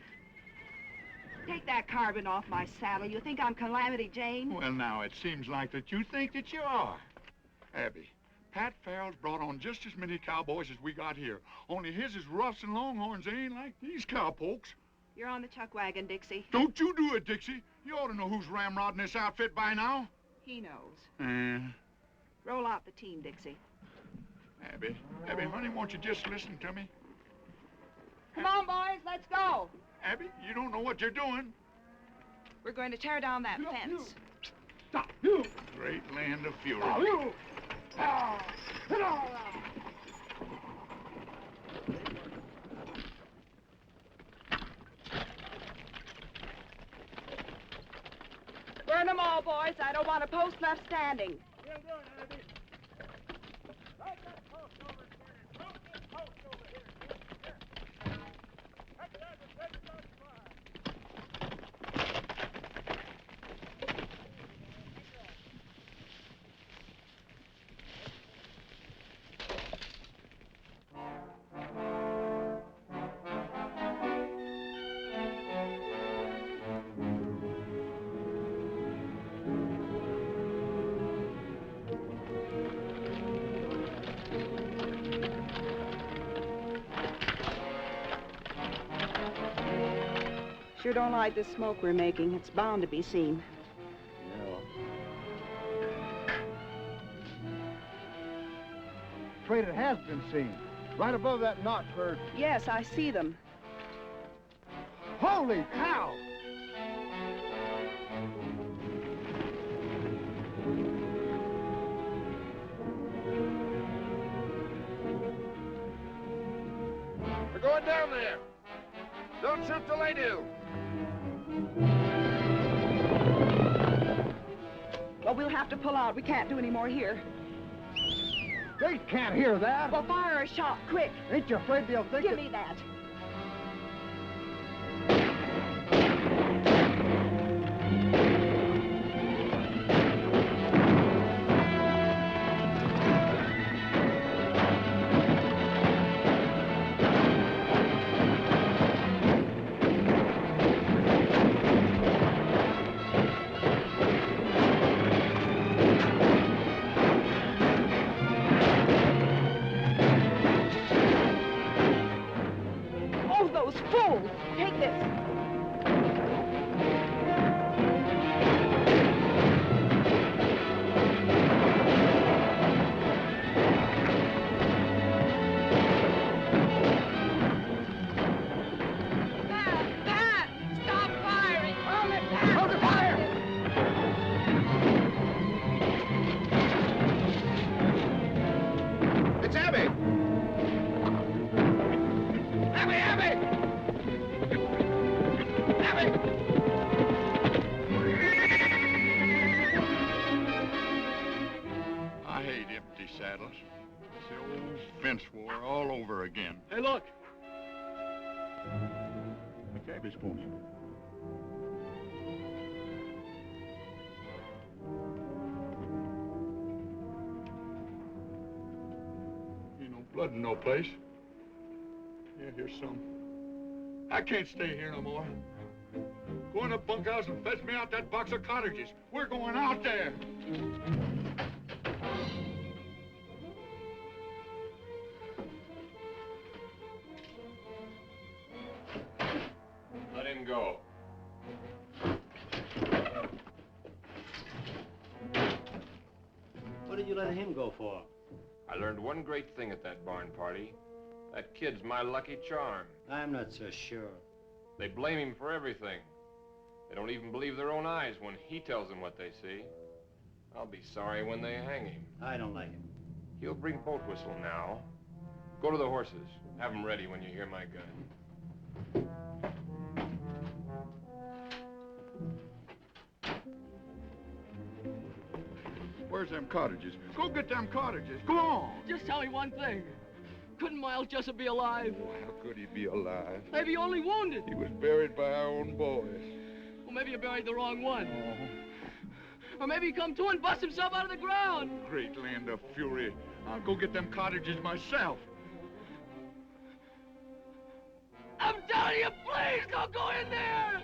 Take that carbon off my saddle. You think I'm Calamity Jane? Well, now, it seems like that you think that you are. Abby, Pat Farrell's brought on just as many cowboys as we got here. Only his is roughs and longhorns. They ain't like these cowpokes. You're on the chuck wagon, Dixie. Don't you do it, Dixie. You ought to know who's ramrodding this outfit by now. He knows. Roll out the team, Dixie. Abby, honey, won't you just listen to me? Come on, boys, let's go. Abby, you don't know what you're doing. We're going to tear down that fence. Stop, you! Great land of fury. Stop, you! Burn them all, boys. I don't want a post left standing. you doing, Abby? Right that post over here. Drop this post over here. Here. Take that and take it that far. Sure don't like the smoke we're making. It's bound to be seen. Traitor has been seen. Right above that notch where... Yes, I see them. Holy cow! We're going down there. Don't shoot till they do. Well, we'll have to pull out. We can't do any more here. They can't hear that. Well, fire a shot, quick. Ain't you afraid they'll think Give me that. Take this. Pat! Stop firing! Hold it, Pat! Hold the fire! It's Abby! Abby! I hate empty saddles. It's the old fence war all over again. Hey, look! The cabbage pony. Ain't no blood in no place. Yeah, here's some. I can't stay here no more. Go in the bunkhouse and fetch me out that box of cartridges. We're going out there. Let him go. What did you let him go for? I learned one great thing at that barn party. That kid's my lucky charm. I'm not so sure. They blame him for everything. They don't even believe their own eyes when he tells them what they see. I'll be sorry when they hang him. I don't like him. He'll bring boat whistle now. Go to the horses. Have them ready when you hear my gun. Where's them cottages? Go get them cottages. Go on. Just tell me one thing. Couldn't Miles Jessup be alive? Oh, how could he be alive? Maybe only wounded. He was buried by our own boys. Well, maybe you buried the wrong one. Or maybe he come to and bust himself out of the ground. Great land of fury. I'll go get them cottages myself. I'm telling you, please don't go in there!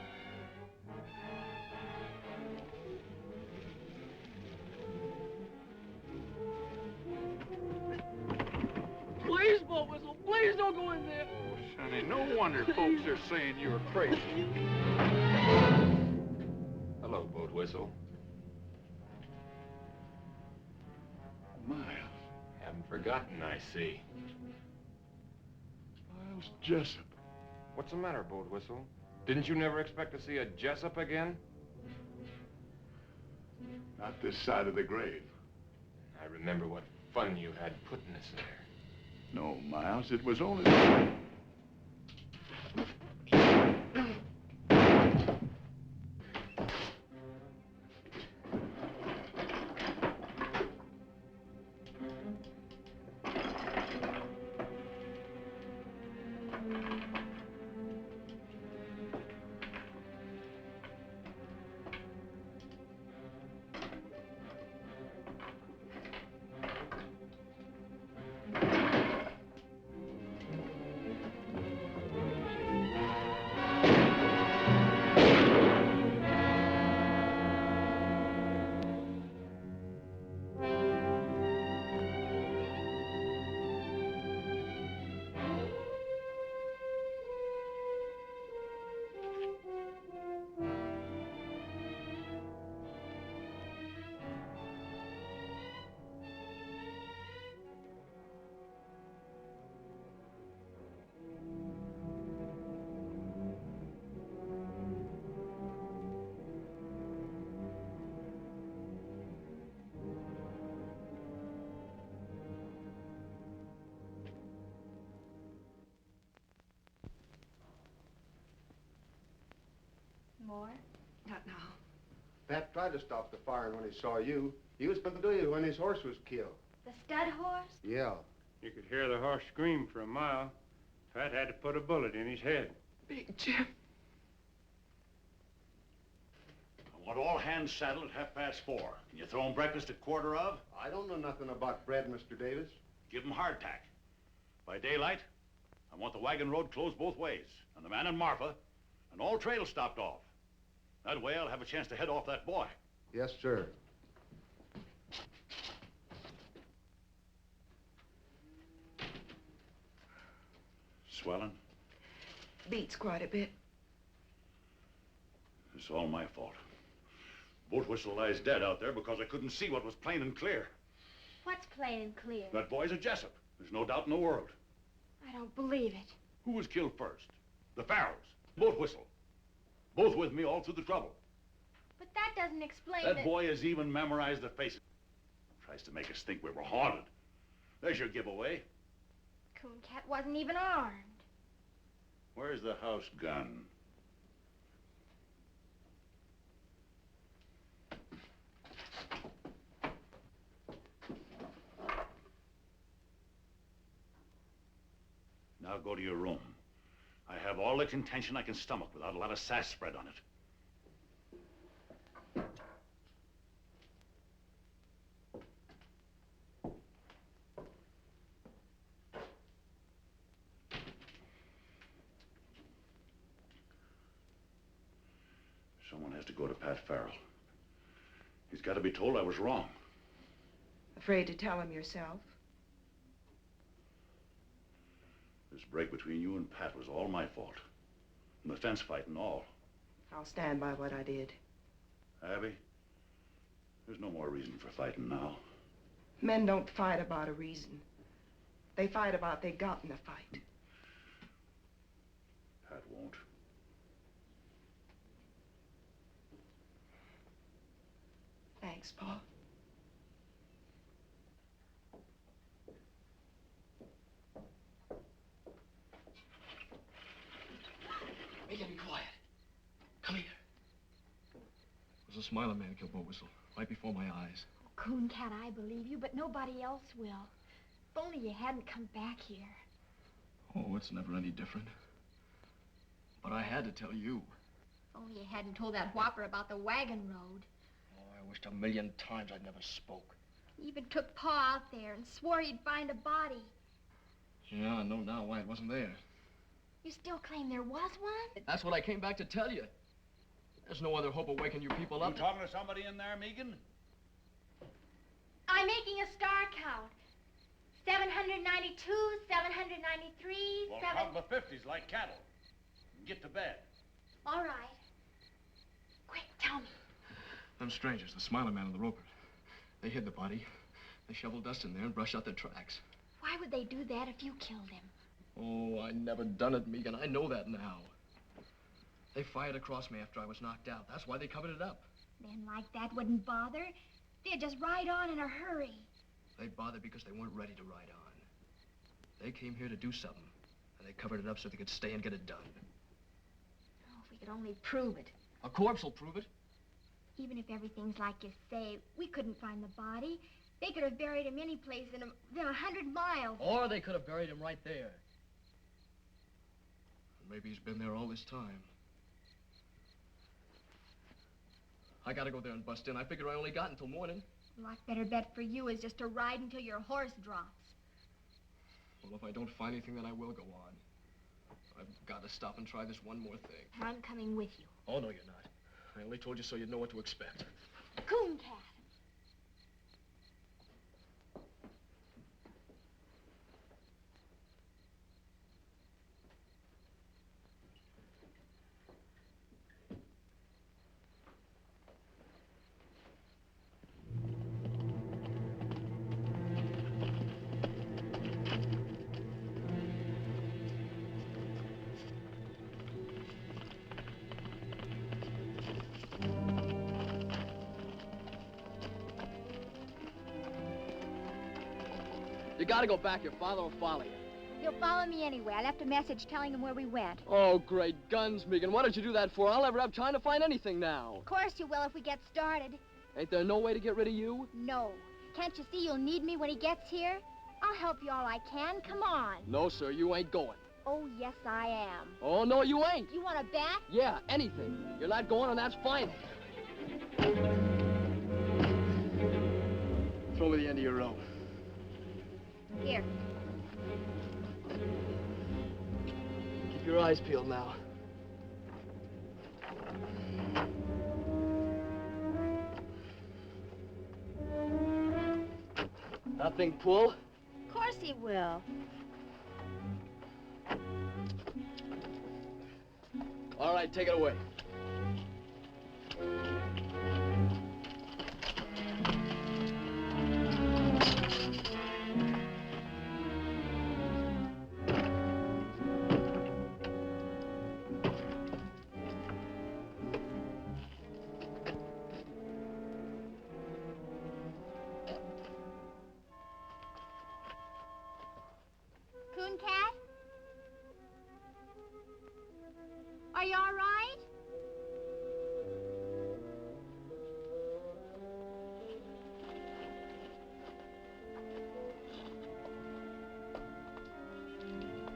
Please, boat whistle, please don't go in there. Oh, Sonny, no wonder folks are saying you're crazy. Hello, boat whistle. Miles. Haven't forgotten, I see. Miles Jessup. What's the matter, boat whistle? Didn't you never expect to see a Jessup again? Not this side of the grave. I remember what fun you had putting us there. No, Miles, it was only... more? Not now. Pat tried to stop the firing when he saw you. He was going to do you when his horse was killed. The stud horse? Yeah. You could hear the horse scream for a mile. Pat had to put a bullet in his head. Big Jim. I want all hands saddled at 4:30. Can you throw 'em breakfast at 1:15? I don't know nothing about bread, Mr. Davis. Give 'em hardtack. By daylight, I want the wagon road closed both ways, and the man and Martha, and all trails stopped off. That way I'll have a chance to head off that boy. Yes, sir. Swelling? Beats quite a bit. It's all my fault. Boat whistle lies dead out there because I couldn't see what was plain and clear. What's plain and clear? That boy's a Jessup. There's no doubt in the world. I don't believe it. Who was killed first? The Farrows. Boat whistle. Both with me all through the trouble. But that doesn't explain That boy has even memorized the faces. Tries to make us think we were haunted. There's your giveaway. Cooncat wasn't even armed. Where's the house gun? Now go to your room. I have all the contention I can stomach without a lot of sass spread on it. Someone has to go to Pat Farrell. He's got to be told I was wrong. Afraid to tell him yourself? This break between you and Pat was all my fault. And the fence fight and all. I'll stand by what I did. Abby, there's no more reason for fighting now. Men don't fight about a reason. They fight about they got in a fight. Pat won't. Thanks, Paul. Megan, be quiet. Come here. It was a smiler man killed Boat Whistle, right before my eyes. Cooncat, I believe you, but nobody else will. If only you hadn't come back here. Oh, it's never any different. But I had to tell you. If only you hadn't told that whopper about the wagon road. Oh, I wished 1,000,000 times I'd never spoke. He even took Pa out there and swore he'd find a body. Yeah, I know now why it wasn't there. You still claim there was one? That's what I came back to tell you. There's no other hope of waking you people up. You talking to somebody in there, Megan? I'm making a star count. 792, 793, Well, count the 50s like cattle. And get to bed. All right. Quick, tell me. Them strangers, the smiler man and the roper, they hid the body. They shoveled dust in there and brushed out their tracks. Why would they do that if you killed him? Oh, I never done it, Megan. I know that now. They fired across me after I was knocked out. That's why they covered it up. Men like that wouldn't bother. They'd just ride on in a hurry. They bothered because they weren't ready to ride on. They came here to do something, and they covered it up so they could stay and get it done. Oh, if we could only prove it. A corpse will prove it. Even if everything's like you say, we couldn't find the body. They could have buried him any place in 100 miles. Or they could have buried him right there. Maybe he's been there all this time. I gotta go there and bust in. I figure I only got until morning. A lot better bet for you is just to ride until your horse drops. Well, if I don't find anything, then I will go on. I've got to stop and try this one more thing. I'm coming with you. Oh, no, you're not. I only told you so you'd know what to expect. Cooncat. You gotta go back. Your father will follow you. He'll follow me anyway. I left a message telling him where we went. Oh, great guns, Megan. What did you do that for? I'll never have time to find anything now. Of course you will if we get started. Ain't there no way to get rid of you? No. Can't you see you'll need me when he gets here? I'll help you all I can. Come on. No, sir, you ain't going. Oh, yes, I am. Oh, no, you ain't. You want to bet? Yeah, anything. You're not going, and that's fine. Throw me the end of your rope. Here. Keep your eyes peeled now. Nothing pull? Of course he will. All right, take it away. Coon Cat? Are you all right?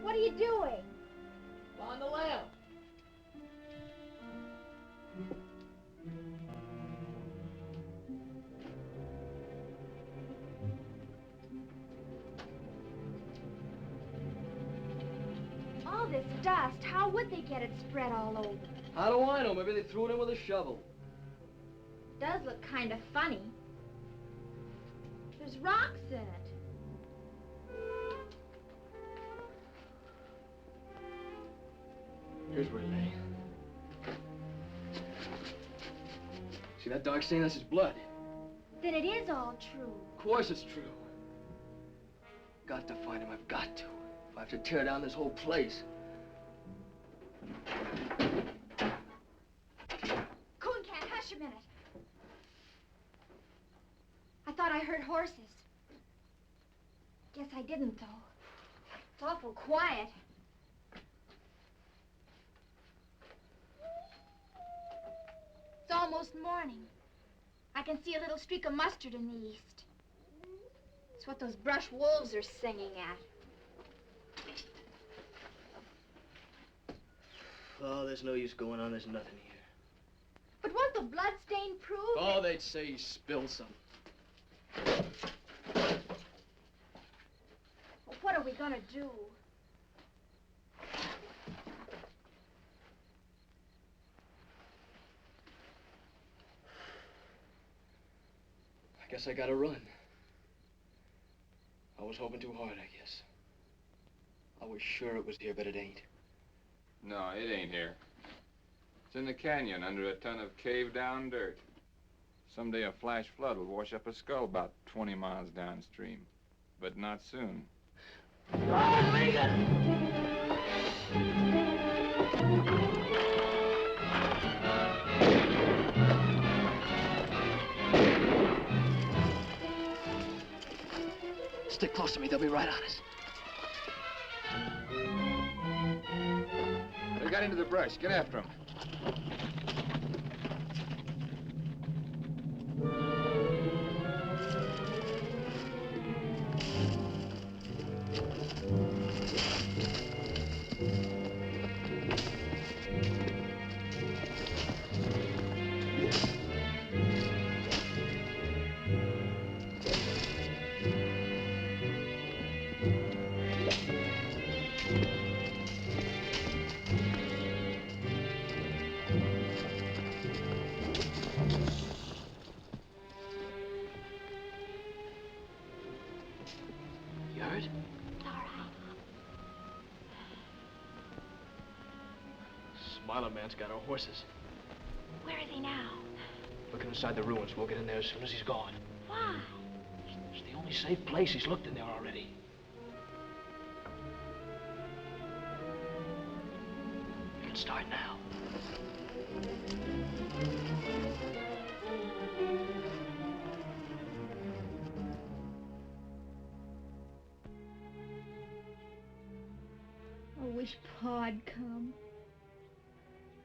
What are you doing? On the lamp. All this dust, how would they get it spread all over? How do I know? Maybe they threw it in with a shovel. Does look kind of funny. There's rocks in it. Here's where it lay. See that dark stain? That's his blood. Then it is all true. Of course it's true. Got to find him. I've got to. If I have to tear down this whole place. Coon Cat, hush a minute. I thought I heard horses. Guess I didn't, though. It's awful quiet. It's almost morning. I can see a little streak of mustard in the east. It's what those brush wolves are singing at. Oh, there's no use going on. There's nothing here. But won't the blood stain prove Oh, it? they'd say he spilled some. Well, what are we gonna do? I guess I gotta run. I was hoping too hard, I guess. I was sure it was here, but it ain't. No, it ain't here. It's in the canyon under a ton of caved-down dirt. Someday a flash flood will wash up a skull about 20 miles downstream. But not soon. Stick close to me. They'll be right on us. They got into the brush. Get after them. You heard? It's all right. Smiler man's got our horses. Where is he now? Looking inside the ruins. We'll get in there as soon as he's gone. Why? It's the only safe place. He's looked in there already. We can start now. wish Pa'd come.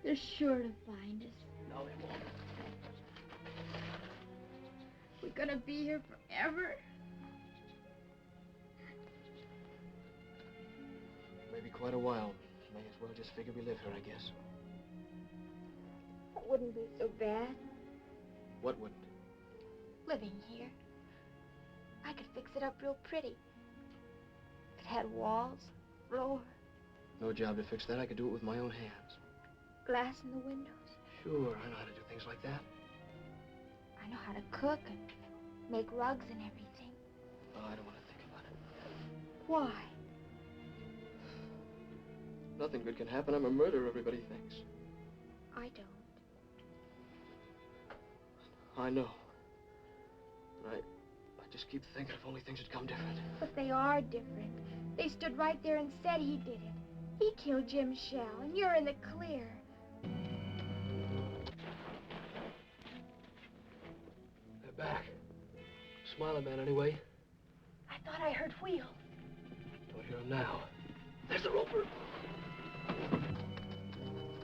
They're sure to find us. No, they won't. We're gonna be here forever. Maybe quite a while. May as well just figure we live here, I guess. It wouldn't be so bad What wouldn't? living here. I could fix it up real pretty. It had walls, floor, No job to fix that. I could do it with my own hands. glass in the windows. Sure, I know how to do things like that. I know how to cook and make rugs and everything. Oh, I don't want to think about it. Why? Nothing good can happen. I'm a murderer, everybody thinks. I don't. I know. I just keep thinking if only things had come different. But they are different. They stood right there and said he did it. He killed Jim Shell, and you're in the clear. They're back. Smiling man, anyway. I thought I heard wheels. Don't hear him now. There's the roper.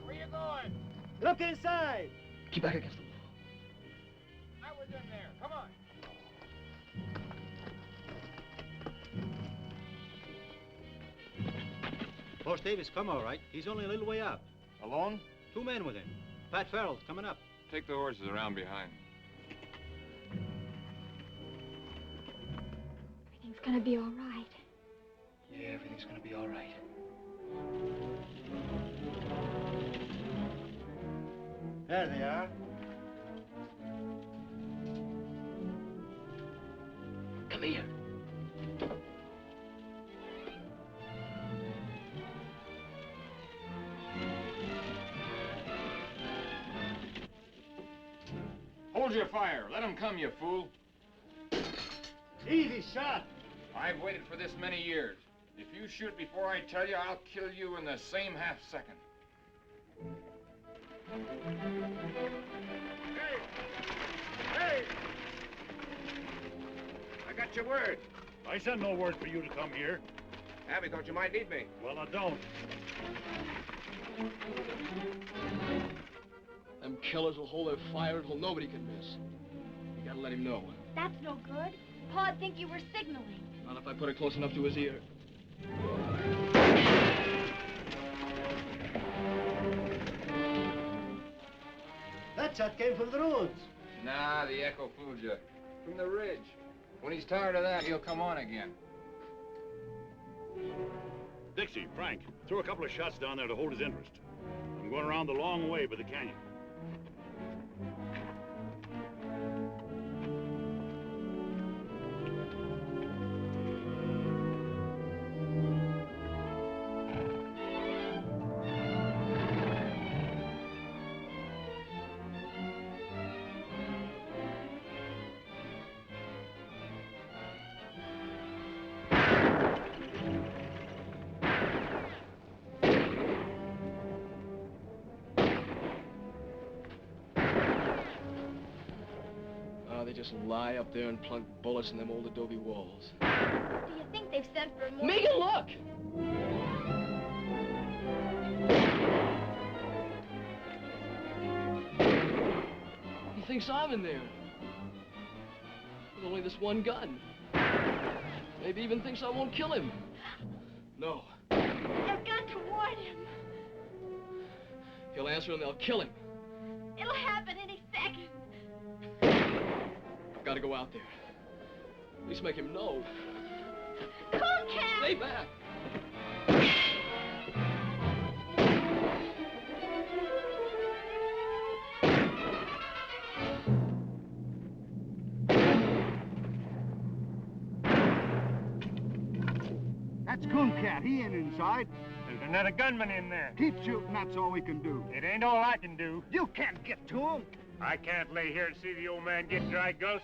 Where you going? Look inside. Keep back against the wall. I was in there. Come on. Horse Davis come all right. He's only a little way out. Alone? 2 men with him. Pat Farrell's coming up. Take the horses around behind. Everything's gonna be all right. Yeah, everything's gonna be all right. There they are. Come here. Hold your fire. Let him come, you fool. Easy shot. I've waited for this many years. If you shoot before I tell you, I'll kill you in the same half second. Hey! I got your word. I sent no word for you to come here. Yeah, we thought you might need me. Well, I don't. Them killers will hold their fire until nobody can miss. You gotta let him know. That's no good. Pa'd think you were signaling. Not if I put it close enough to his ear. That shot came from the roads. Nah, the echo fooled you. From the ridge. When he's tired of that, he'll come on again. Dixie, Frank, throw a couple of shots down there to hold his interest. I'm going around the long way by the canyon. They just lie up there and plunk bullets in them old adobe walls. Do you think they've sent for more? Megan, look! He thinks I'm in there. With only this one gun. Maybe even thinks I won't kill him. No. I've got to warn him. He'll answer and they'll kill him. It'll happen any second. I've got to go out there. At least make him know. Come on, Cap! Stay back! That's Cooncat. He ain't inside. There's another gunman in there. Keep shooting. That's all we can do. It ain't all I can do. You can't get to him. I can't lay here and see the old man get dry gulched.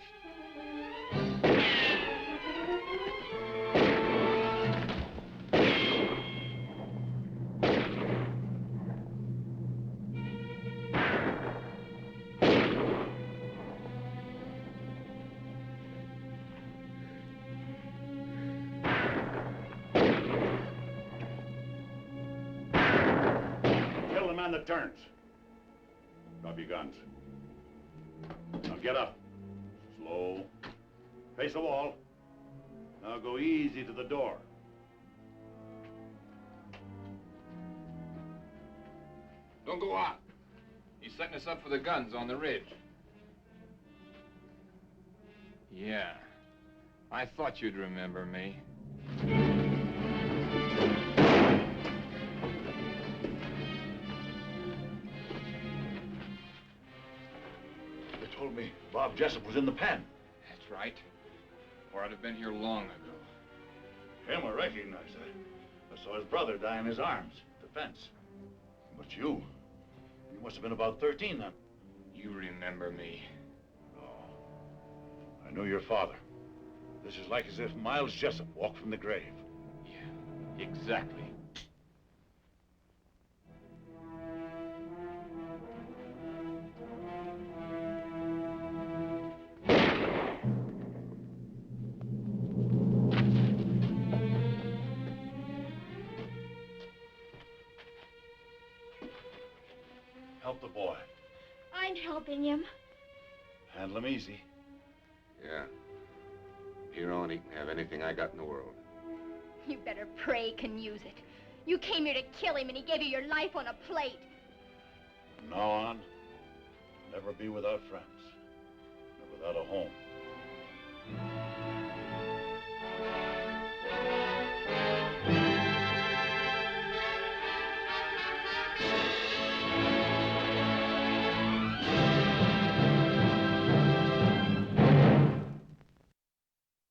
man that turns. Drop your guns. Now get up. Slow. Face the wall. Now go easy to the door. Don't go out. He's setting us up for the guns on the ridge. Yeah. I thought you'd remember me. They told me Bob Jessup was in the pen. That's right. Or I'd have been here long ago. Him I recognize. I saw his brother die in his arms at the fence. But you must have been about 13 then. You remember me. I knew your father. This is like as if Miles Jessup walked from the grave. Yeah, exactly. Help the boy. I'm helping him. Handle him easy. Yeah. Here on, he can have anything I got in the world. You better pray can use it. You came here to kill him and he gave you your life on a plate. From now on, never be without friends. Or without a home.